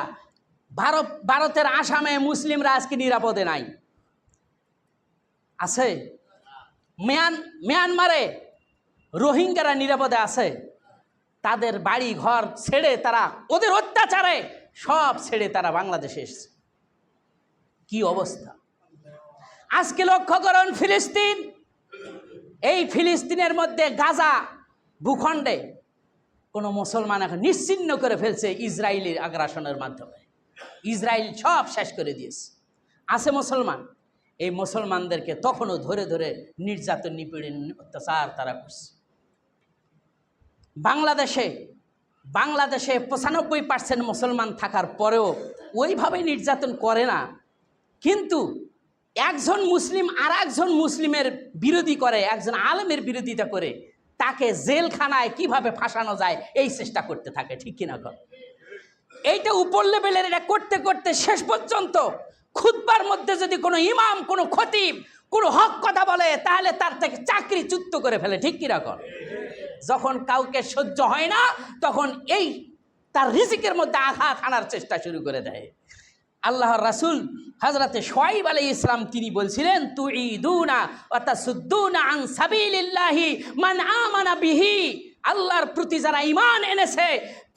ভারতের আসামে মুসলিমরা আজকে নিরাপদে নাই। আছে? মিয়ানমারে রোহিঙ্গারা নিরাপদে আছে। তাদের বাড়ি ঘর ছেড়ে তারা, ওদের অত্যাচারে সব ছেড়ে তারা বাংলাদেশে এসেছে। কি অবস্থা! আজকে লক্ষ্য করুন ফিলিস্তিন, এই ফিলিস্তিনের মধ্যে গাজা ভূখণ্ডে কোনো মুসলমান এখন নিশ্চিহ্ন করে ফেলছে ইসরায়েলের আগ্রাসনের মাধ্যমে। ইসরায়েল সব শেষ করে দিয়েছে। আছে মুসলমান, এই মুসলমানদেরকে তখনও ধরে ধরে নির্যাতন নিপীড়ন অত্যাচার তারা করছে। বাংলাদেশে 95% মুসলমান থাকার পরেও ওইভাবে নির্যাতন করে না, কিন্তু একজন মুসলিম আর একজন মুসলিমের বিরোধী করে, একজন আলেমের বিরোধিতা করে, তাকে জেলখানায় কিভাবে ফাঁসানো যায় এই চেষ্টা করতে থাকে, ঠিক কিনা কর? এইটা উপর লেভেলের, এটা করতে করতে শেষ পর্যন্ত খুতবার মধ্যে যদি কোনো ইমাম, কোনো খতিব কোনো হক কথা বলে তাহলে তার থেকে চাকরিচ্যুত করে ফেলে, ঠিক কিনা কর? যখন কাউকে সহ্য হয় না তখন এই তার রিজিকের মধ্যে আঘাত আনার চেষ্টা শুরু করে দেয়। আল্লাহর রাসূল হযরতে শুআয়ব আলাইহিস সালাম তিনি বলছিলেন, তুঈদুনা ওয়া তাসুদ্দুনা আন সাবিলিল্লাহি মান আমানা বিহি, আল্লাহর প্রতি যারা ঈমান এনেছে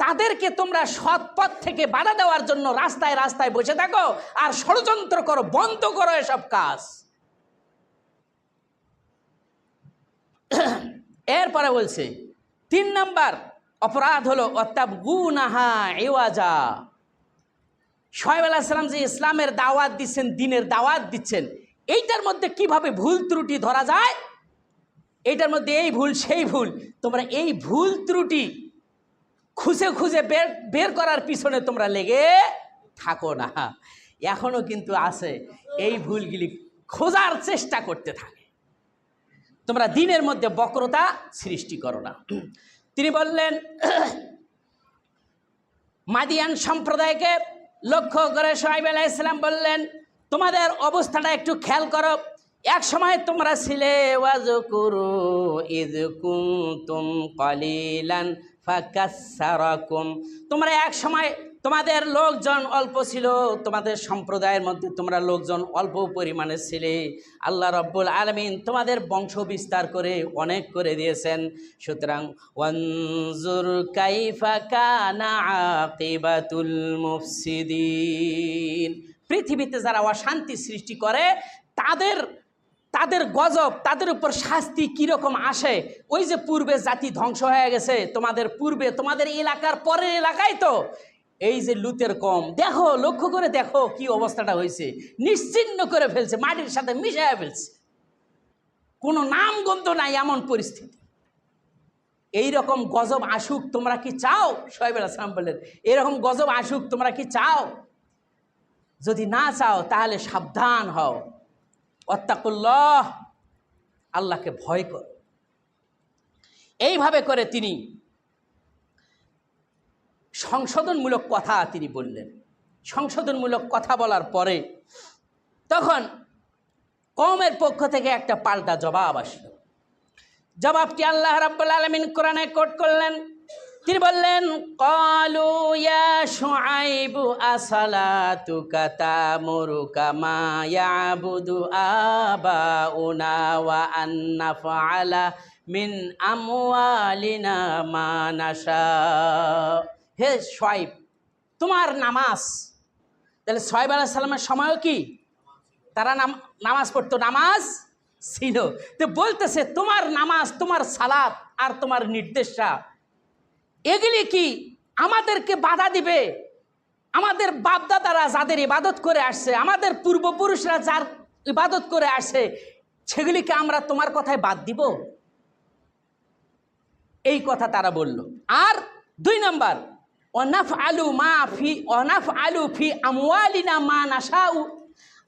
তাদেরকে তোমরা সৎ পথ থেকে বাধা দেওয়ার জন্য রাস্তায় রাস্তায় বসে থাকো আর ষড়যন্ত্র করো, বন্ধ করো এসব কাজ। এরপরে বলছে 3 নম্বর অপরাধ হলো ওয়াতাবগুনাহা ইওয়াজা। শুআয়ব আলাইহিস সালাম যে ইসলামের দাওয়াত দিচ্ছেন, দিনের দাওয়াত দিচ্ছেন, এইটার মধ্যে কিভাবে ভুল ত্রুটি ধরা যায়, এইটার মধ্যে এই ভুল সেই ভুল, তোমরা এই ভুল ত্রুটি খুঁজে খুঁজে বের করার পিছনে তোমরা লেগে থাকো না। এখনো কিন্তু আছে, এই ভুলগুলি খোঁজার চেষ্টা করতে থাকে। তোমরা দিনের মধ্যে বক্রতা সৃষ্টি করো না। তিনি বললেন মাদিয়ান সম্প্রদায়কে লক্ষ্য করে শুআয়ব আলাইহিস সালাম বললেন, তোমাদের অবস্থাটা একটু খেয়াল করো। এক সময় তোমরা ছিলে ওয়াজকুরু ইয কুনতুম কালিলান ফাকাসসারাকুম, তোমরা এক সময় তোমাদের লোকজন অল্প ছিল, তোমাদের সম্প্রদায়ের মধ্যে তোমরা লোকজন অল্প পরিমাণে ছিলে। আল্লাহ রাব্বুল আলামিন তোমাদের বংশ বিস্তার করে অনেক করে দিয়েছেন। সুতরাং ওয়ানজুর কাইফা কানা আকিবাতুল মুফসিদিন, পৃথিবীতে যারা অশান্তি সৃষ্টি করে তাদের গজব, তাদের উপর শাস্তি কীরকম আসে। ওই যে পূর্বে জাতি ধ্বংস হয়ে গেছে, তোমাদের পূর্বে তোমাদের এলাকার পরের এলাকায় তো এই যে লুতের কম, দেখো লক্ষ্য করে দেখো কি অবস্থাটা হয়েছে, নিশ্চিহ্ন করে ফেলছে, মাটির সাথে মিশাইয়া ফেলছে, কোনো নামগন্ধ নাই এমন পরিস্থিতি। এই রকম গজব আসুক তোমরা কি চাও? শুআয়ব আলাইহিস সালাম বললেন, এরকম গজব আসুক তোমরা কি চাও? যদি না চাও তাহলে সাবধান হও, ওয়াত্তাকুল্লাহ, আল্লাহকে ভয় কর। এইভাবে করে তিনি সংশোধনমূলক কথা তিনি বললেন। সংশোধনমূলক কথা বলার পরে তখন কওমের পক্ষ থেকে একটা পাল্টা জবাব আসলো। জবাবটি আল্লাহ রাব্বুল আলামিন কোরআনে কোট করলেন। তিনি বললেন, ক্বালু ইয়া শুআইবু আসালাতুকা তা'মুরুকা মা ইয়াবুদু আবাউনা ওয়া আন নাফআলা মিন আমওয়ালিনা মা নাশা। হে শুআইব, তোমার নামাজ, তাহলে শুআইব আলাইহিস সালামের সময়ও কি তারা নামাজ পড়তো, নামাজ ছিল। তো বলতেছে তোমার নামাজ, তোমার সালাত আর তোমার নির্দেশা এগুলি কি আমাদেরকে বাধা দিবে? আমাদের বাপদাদারা যাদের ইবাদত করে আসছে, আমাদের পূর্বপুরুষরা যার ইবাদত করে আসছে, সেগুলিকে আমরা তোমার কথায় বাদ দিব? এই কথা তারা বলল। আর 2 নম্বর, অনাফআলু ফি আমওয়ালিনা মা নাশাউ,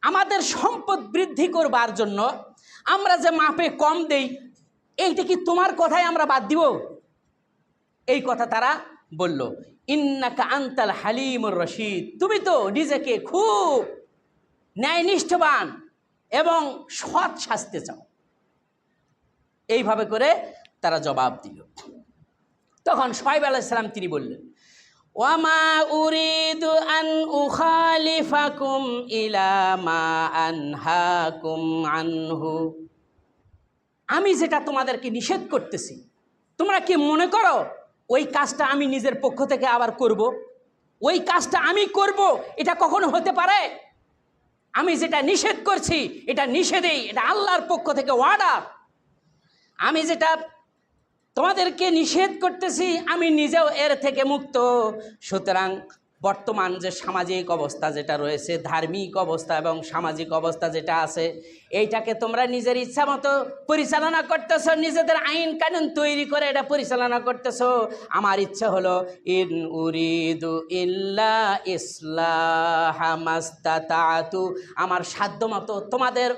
আমাদের সম্পদ বৃদ্ধি করবার জন্য আমরা যে মাপে কম দেই, এইটা কি তোমার কথায় আমরা বাদ দিব? এই কথা তারা বলল। ইন্নাকা আনতাল হালিমুর রশিদ, তুমি তো নিজেকে খুব ন্যায়নিষ্ঠবান এবং সৎ শাস্তে চাও। এইভাবে করে তারা জবাব দিল। তখন শুআয়ব আলাইহিস সালাম তিনি বললেন, ওয়ামা উরিদু আন উখালিফাকুম ইলা মা আনহাকুম আনহু, আমি যেটা তোমাদেরকে নিষেধ করতেছি, তোমরা কি মনে করো ওই কাজটা আমি নিজের পক্ষ থেকে আবার করব? ওই কাজটা আমি করব, এটা কখনো হতে পারে? আমি যেটা নিষেধ করছি এটা নিষেধেই, এটা আল্লাহর পক্ষ থেকে অর্ডার। আমি যেটা তোমাদেরকে নিষেধ করতেছি আমি নিজেও এর থেকে মুক্ত। সুতরাং বর্তমান যে সামাজিক অবস্থা যেটা রয়েছে, ধার্মিক অবস্থা এবং সামাজিক অবস্থা যেটা আছে, এইটাকে তোমরা নিজের ইচ্ছা মতো পরিচালনা করতেছো, নিজেদের আইন কানুন তৈরি করে এটা পরিচালনা করতেছো। আমার ইচ্ছা হলো ইন উরিদু ইল্লা ইসলাহা মাস্তাতাতু, আমার সাধ্য মতো তোমাদের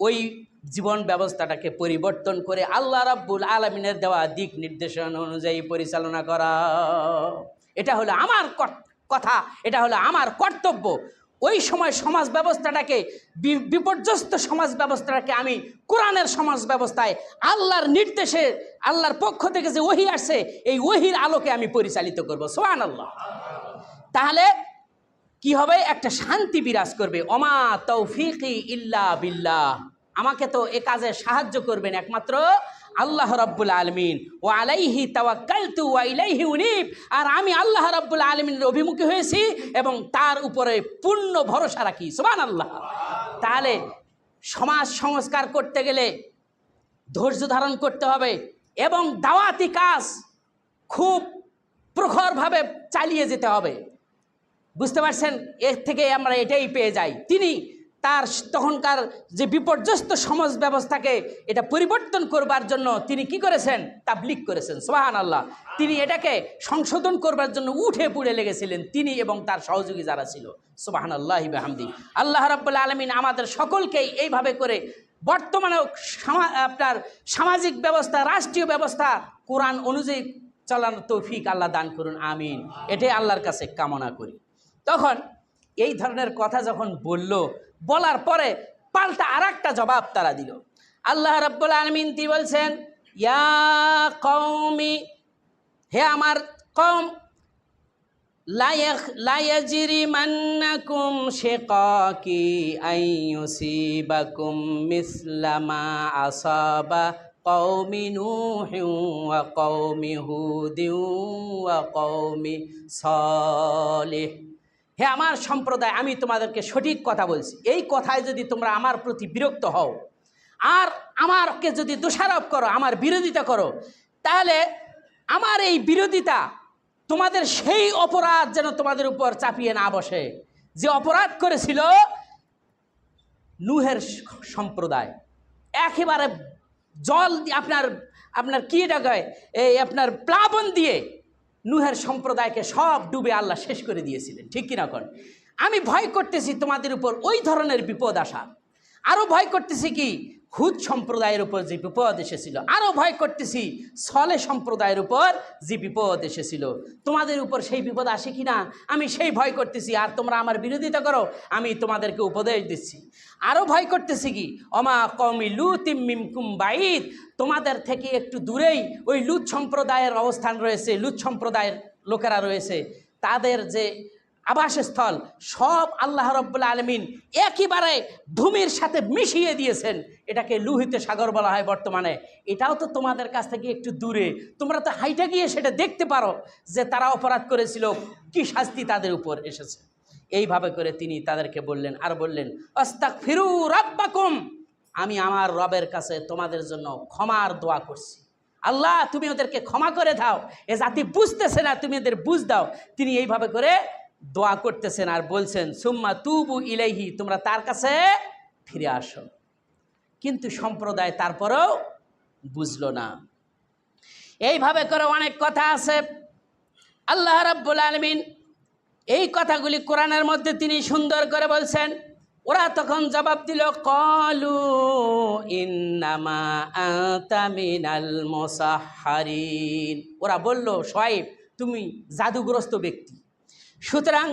ওই জীবন ব্যবস্থাটাকে পরিবর্তন করে আল্লাহ রাব্বুল আলামিনের দেওয়া দিক নির্দেশনা অনুযায়ী পরিচালনা করা, এটা হলো আমার কথা, এটা হলো আমার কর্তব্য। ওই সময় সমাজ ব্যবস্থাটাকে, বিপর্যস্ত সমাজ ব্যবস্থাটাকে আমি কোরআনের সমাজ ব্যবস্থায় আল্লাহর নির্দেশে, আল্লাহর পক্ষ থেকে যে ওহী আসছে এই ওহীর আলোকে আমি পরিচালিত করব। সুবহানাল্লাহ। তাহলে কি হবে? একটা শান্তি বিরাজ করবে। ওমা তৌফিকি ইল্লা বিল্লাহ, আমাকে তো এ কাজে সাহায্য করবেন একমাত্র আল্লাহ রাব্বুল আলামিন। ওয়া আলাইহি তাওয়াক্কালতু ওয়া ইলাইহি উনীব, আর আমি আল্লাহ রাব্বুল আলামিনের অভিমুখী হয়েছি এবং তার উপরে পূর্ণ ভরসা রাখি। সুবহানাল্লাহ। তাহলে সমাজ সংস্কার করতে গেলে ধৈর্য ধারণ করতে হবে এবং দাওয়াতি কাজ খুব প্রখরভাবে চালিয়ে যেতে হবে। বুঝতে পারছেন? এর থেকে আমরা এটাই পেয়ে যাই। তিনি তার তখনকার যে বিপর্যস্ত সমাজ ব্যবস্থাকে এটা পরিবর্তন করবার জন্য তিনি কি করেছেন? তাবলীগ করেছেন। সুবহানাল্লাহ। তিনি এটাকে সংশোধন করবার জন্য উঠে পুড়ে লেগেছিলেন, তিনি এবং তার সহযোগী যারা ছিল। সুবহানাল্লাহি ওয়া বিহামদি। আল্লাহ রাব্বুল আলামিন আমাদের সকলকেই এইভাবে করে বর্তমানে আপনার সামাজিক ব্যবস্থা, রাষ্ট্রীয় ব্যবস্থা কোরআন অনুযায়ী চালানোর তৌফিক আল্লাহ দান করুন, আমিন। এটাই আল্লাহর কাছে কামনা করি। তখন এই ধরনের কথা যখন বলল, বলার পরে পাল্টা আরেকটা জবাব তারা দিল। আল্লাহ রাব্বুল আলামিন তিনি বলছেন, ইয়া কওমি, হে আমার কওম, লা ইয়াজরিমান্নাকুম শিকাকি আইয়ুসিবাকুম মিসলা মা আসাবা কওমি নূহিন ওয়া কওমি হুদিন ওয়া কওমি সালিহ। হে আমার সম্প্রদায়, আমি তোমাদেরকে সঠিক কথা বলছি। এই কথায় যদি তোমরা আমার প্রতি বিরক্ত হও আর আমারকে যদি দোষারোপ করো, আমার বিরোধিতা করো, তাহলে আমার এই বিরোধিতা তোমাদের সেই অপরাধ যেন তোমাদের উপর চাপিয়ে না বসে, যে অপরাধ করেছিল নূহের সম্প্রদায়। একেবারে জল আপনার কি এটা কয়, এই আপনার প্লাবন দিয়ে নূহের সম্প্রদায়কে সব ডুবে আল্লাহ শেষ করে দিয়েছিলেন, ঠিক কিনা কোন? আমি ভয় করতেছি তোমাদের উপর ওই ধরনের বিপদ আসা। আরও ভয় করতেছি কি, হুদ সম্প্রদায়ের উপর যে বিপদ এসেছিল। আরও ভয় করতেছি সলে সম্প্রদায়ের উপর যে বিপদ এসেছিল, তোমাদের উপর সেই বিপদ আসে কি না আমি সেই ভয় করতেছি। আর তোমরা আমার বিরোধিতা করো, আমি তোমাদেরকে উপদেশ দিচ্ছি। আরও ভয় করতেছি কি, অমা কওমি লুতিম মিনকুম বাইদ, তোমাদের থেকে একটু দূরেই ওই লুত সম্প্রদায়ের অবস্থান রয়েছে, লুত সম্প্রদায়ের লোকেরা রয়েছে, তাদের যে আবাসস্থল সব আল্লাহ রাব্বুল আলামিন একেবারে ভূমির সাথে মিশিয়ে দিয়েছেন। এটাকে লোহিত সাগর বলা হয় বর্তমানে। এটাও তো তোমাদের কাছ থেকে একটু দূরে, তোমরা তো হাইটা গিয়ে সেটা দেখতে পারো যে তারা অপরাধ করেছিল, কি শাস্তি তাদের উপর এসেছে। এইভাবে করে তিনি তাদেরকে বললেন, আর বললেন, আস্তাগফিরু রাব্বাকুম, আমি আমার রবের কাছে তোমাদের জন্য ক্ষমার দোয়া করছি। আল্লাহ, তুমি ওদেরকে ক্ষমা করে দাও, এ জাতি বুঝতেছে না, তুমি এদের বুঝ দাও। তিনি এইভাবে করে দোয়া করতেছেন আর বলছেন, সুম্মা তুবু ইলাইহি, তোমরা তার কাছে ফিরে আসো। কিন্তু সম্প্রদায় তারপরেও বুঝলো না। এইভাবে করে অনেক কথা আছে। আল্লাহ রাব্বুল আলামিন এই কথাগুলি কোরআনের মধ্যে তিনি সুন্দর করে বলছেন। ওরা তখন জবাব দিল, ক্বালু ইন্নামা আনতা মিনাল মুসাহহারিন। ওরা বলল, শুআয়ব, তুমি জাদুগ্রস্ত ব্যক্তি, সুতরাং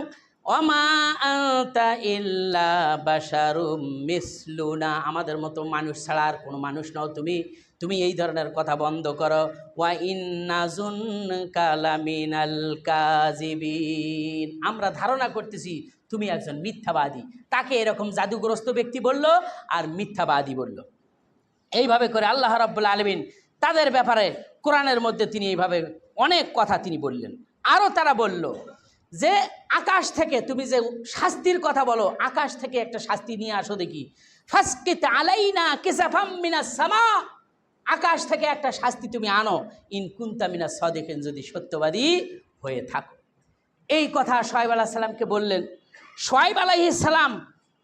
ওমা আনতা ইল্লা বাশারুম মিসলুনা, আমাদের মতো মানুষ ছাড়া আর কোনো মানুষ নও তুমি, তুমি এই ধরনের কথা বন্ধ করো। ওয়া ইন্না যুনকা লামিনাল কাযিবিন, আমরা ধারণা করতেছি তুমি একজন মিথ্যাবাদী। তাকে এরকম জাদুগ্রস্ত ব্যক্তি বলল আর মিথ্যাবাদী বলল। এইভাবে করে আল্লাহ রাব্বুল আলামিন তাদের ব্যাপারে কোরআনের মধ্যে তিনি এইভাবে অনেক কথা তিনি বললেন। আরও তারা বলল যে আকাশ থেকে তুমি যে শাস্তির কথা বলো, আকাশ থেকে একটা শাস্তি নিয়ে আসো দেখি। ফাসকিত আলাইনা কিসাফাম মিনাস সামা, আকাশ থেকে একটা শাস্তি তুমি আনো, ইন কুনতা মিনাস সাদিকিন, যদি সত্যবাদী হয়ে থাকো। এই কথা শুআয়ব আলাইহিস সালামকে বললেন। শুআয়ব আলাইহিস সালাম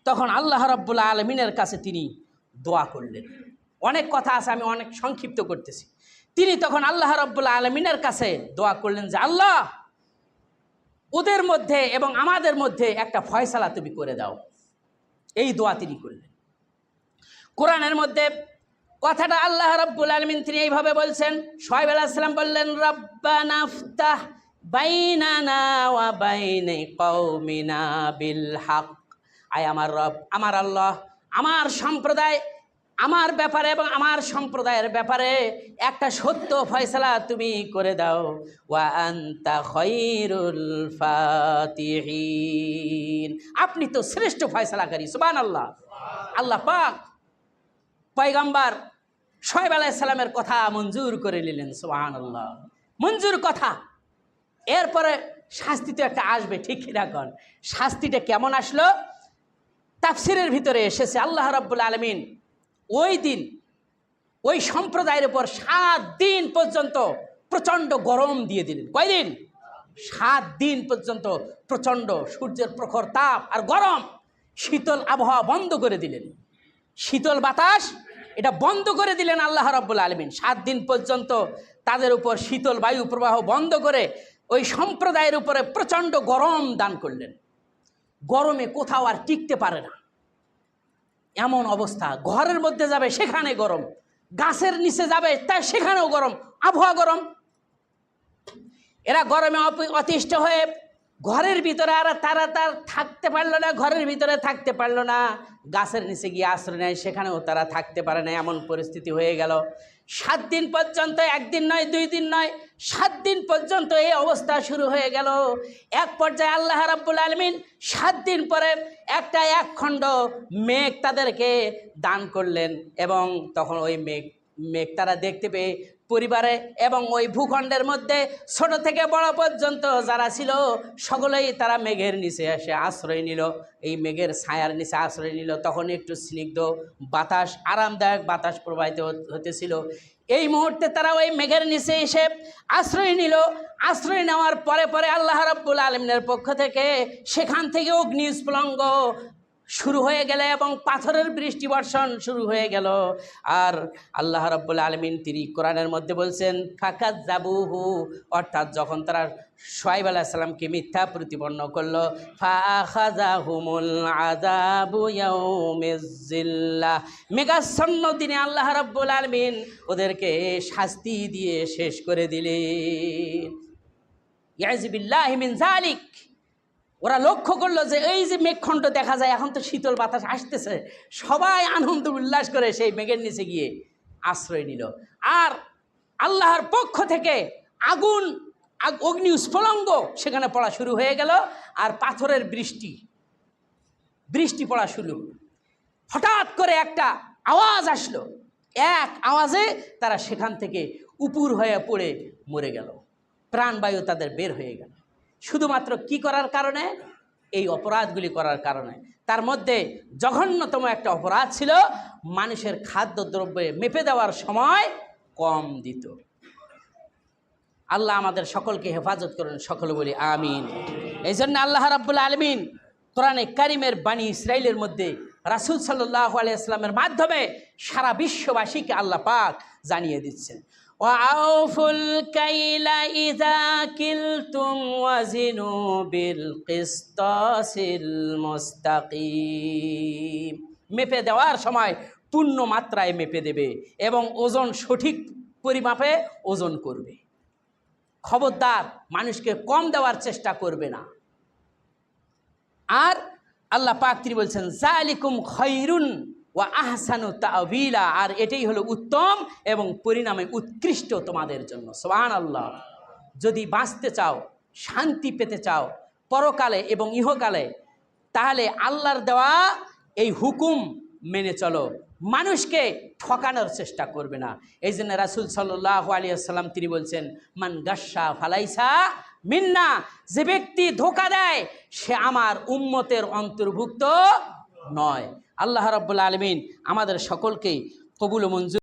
তখন আল্লাহ রাব্বুল আলামিনের কাছে তিনি দোয়া করলেন। অনেক কথা আছে, আমি অনেক সংক্ষিপ্ত করতেছি। তিনি তখন আল্লাহ রাব্বুল আলামিনের কাছে দোয়া করলেন যে, আল্লাহ, ওদের মধ্যে এবং আমাদের মধ্যে একটা ফয়সালা তুমি করে দাও। এই দোয়া তিনি করলেন। কোরআনের মধ্যে কথাটা আল্লাহ রাব্বুল আলামিন তিনি এইভাবে বলছেন। শুআয়ব আলাইহিস সালাম বললেন, রাব্বানা ইফতাহ বাইনানা ওয়া বাইনা কওমিনা বিল হক, আয় আমার রব, আমার আল্লাহ, আমার সম্প্রদায়, আমার ব্যাপারে এবং আমার সম্প্রদায়ের ব্যাপারে একটা সত্য ফয়সালা তুমি করে দাও। ওয়া আনতা খায়রুল ফাতিহিন, আপনি তো শ্রেষ্ঠ ফয়সালাকারী। সুবহানাল্লাহ। আল্লাহ পাক পয়গম্বর শুআয়ব আলাইহিস সালামের কথা মঞ্জুর করে নিলেন। সুবহানাল্লাহ, মঞ্জুর কথা। এরপরে শাস্তি তো একটা আসবে, ঠিক কিরকম? শাস্তিটা কেমন আসলো তাফসিরের ভিতরে এসেছে। আল্লাহ রাব্বুল আলামিন ওই দিন ওই সম্প্রদায়ের উপর 7 দিন পর্যন্ত প্রচণ্ড গরম দিয়ে দিলেন। কয়দিন? 7 দিন পর্যন্ত প্রচণ্ড সূর্যের প্রখর তাপ আর গরম, শীতল আবহাওয়া বন্ধ করে দিলেন। শীতল বাতাস এটা বন্ধ করে দিলেন আল্লাহ রাব্বুল আলামিন। 7 দিন পর্যন্ত তাদের উপর শীতল বায়ু প্রবাহ বন্ধ করে ওই সম্প্রদায়ের উপরে প্রচণ্ড গরম দান করলেন। গরমে কোথাও আর টিকতে পারে না, এমন অবস্থা। ঘরের মধ্যে যাবে সেখানে গরম, গাছের নিচে যাবে তাই সেখানেও গরম, আবহাওয়া গরম। এরা গরমে অতিষ্ঠ হয়ে ঘরের ভিতরে আর তারা থাকতে পারলো না, ঘরের ভিতরে থাকতে পারলো না, গাছের নিচে গিয়ে আশ্রয় নেয়, সেখানেও তারা থাকতে পারে না, এমন পরিস্থিতি হয়ে গেল। 7 দিন পর্যন্ত, একদিন নয় 2 দিন নয়, 7 দিন পর্যন্ত এই অবস্থা শুরু হয়ে গেল। এক পর্যায়ে আল্লাহ রাব্বুল আলামিন 7 দিন পরে এক খণ্ড মেঘ তাদেরকে দান করলেন, এবং তখন ওই মেঘ তারা দেখতে পেয়ে পরিবারে এবং ওই ভূখণ্ডের মধ্যে ছোট থেকে বড় পর্যন্ত যারা ছিল সকলেই তারা মেঘের নিচে এসে আশ্রয় নিল, এই মেঘের ছায়ার নিচে আশ্রয় নিল। তখন একটু স্নিগ্ধ বাতাস, আরামদায়ক বাতাস প্রবাহিত হতেছিল। এই মুহূর্তে তারা ওই মেঘের নিচে এসে আশ্রয় নিল। আশ্রয় নেওয়ার পরে পরে আল্লাহ রাব্বুল আলামিনের পক্ষ থেকে সেখান থেকে অগ্নিস্ফুলিঙ্গ শুরু হয়ে গেল এবং পাথরের বৃষ্টি বর্ষণ শুরু হয়ে গেল। আর আল্লাহ রাব্বুল আলামিন তিনি কোরআনের মধ্যে বলছেন ফাকাজ্জাবুহু, অর্থাৎ যখন তারা শুআয়ব আলাইহিস সালামকে মিথ্যা প্রতিপন্ন করলো, ফাআখাযাহুমুল আযাবু ইয়াউমিজ জিল্লাহ, মেঘাচ্ছন্ন দিনে আল্লাহ রাব্বুল আলামিন ওদেরকে শাস্তি দিয়ে শেষ করে দিলেন। ইয়াযবিল্লাহি মিন যালিক, ওরা লক্ষ্য করলো যে এই যে মেঘখণ্ড দেখা যায়, এখন তো শীতল বাতাস আসতেছে, সবাই আনন্দ উল্লাস করে সেই মেঘের নিচে গিয়ে আশ্রয় নিল। আর আল্লাহর পক্ষ থেকে অগ্নিস্ফুলিঙ্গ সেখানে পড়া শুরু হয়ে গেল, আর পাথরের বৃষ্টি পড়া শুরু। হঠাৎ করে একটা আওয়াজ আসলো, এক আওয়াজে তারা সেখান থেকে উপুর হয়ে পড়ে মরে গেল, প্রাণবায়ু তাদের বের হয়ে গেল। শুধুমাত্র কি করার কারণে? এই অপরাধগুলি করার কারণে। তার মধ্যে জঘন্যতম একটা অপরাধ ছিল মানুষের খাদ্যদ্রব্যে মেপে দেওয়ার সময় কম দিত। আল্লাহ আমাদের সকলকে হেফাজত করেন, সকলে বলি আমিন। এই জন্য আল্লাহ রাব্বুল আলামিন কোরআনে কারিমের বাণী ইসরাইলের মধ্যে রাসূল সাল্লাল্লাহু আলাইহি ওয়াসাল্লামের মাধ্যমে সারা বিশ্ববাসীকে আল্লাহ পাক জানিয়ে দিচ্ছেন, ওয়াআউফুল কাইলা ইযা কিলতুম ওয়াজিনু বিল কিসতাসিল মুস্তাকিম, মেপে দেওয়ার সময় পূর্ণ মাত্রায় মেপে দেবে এবং ওজন সঠিক পরিমাপে ওজন করবে। খবরদার মানুষকে কম দেওয়ার চেষ্টা করবে না। আর আল্লাহ পাক তিনি বলছেন যালিকুম খায়রুন ওয়া আহসানু তা'ওয়িলা, আর এটাই হলো উত্তম এবং পরিণামে উৎকৃষ্ট তোমাদের জন্য। সুবহানাল্লাহ। যদি বাঁচতে চাও, শান্তি পেতে চাও পরকালে এবং ইহকালে, তাহলে আল্লাহর দেওয়া এই হুকুম মেনে চলো, মানুষকে ঠকানোর চেষ্টা করবে না। এই জন্য রাসূল সাল্লাল্লাহু আলাইহি ওয়াসাল্লাম তিনি বলছেন মান গাশশা ফালাইসা মিন্না, যে ব্যক্তি ধোঁকা দেয় সে আমার উম্মতের অন্তর্ভুক্ত নয়। আল্লাহ রাব্বুল আলামিন আমাদের সকলকে কবুল ও মঞ্জুর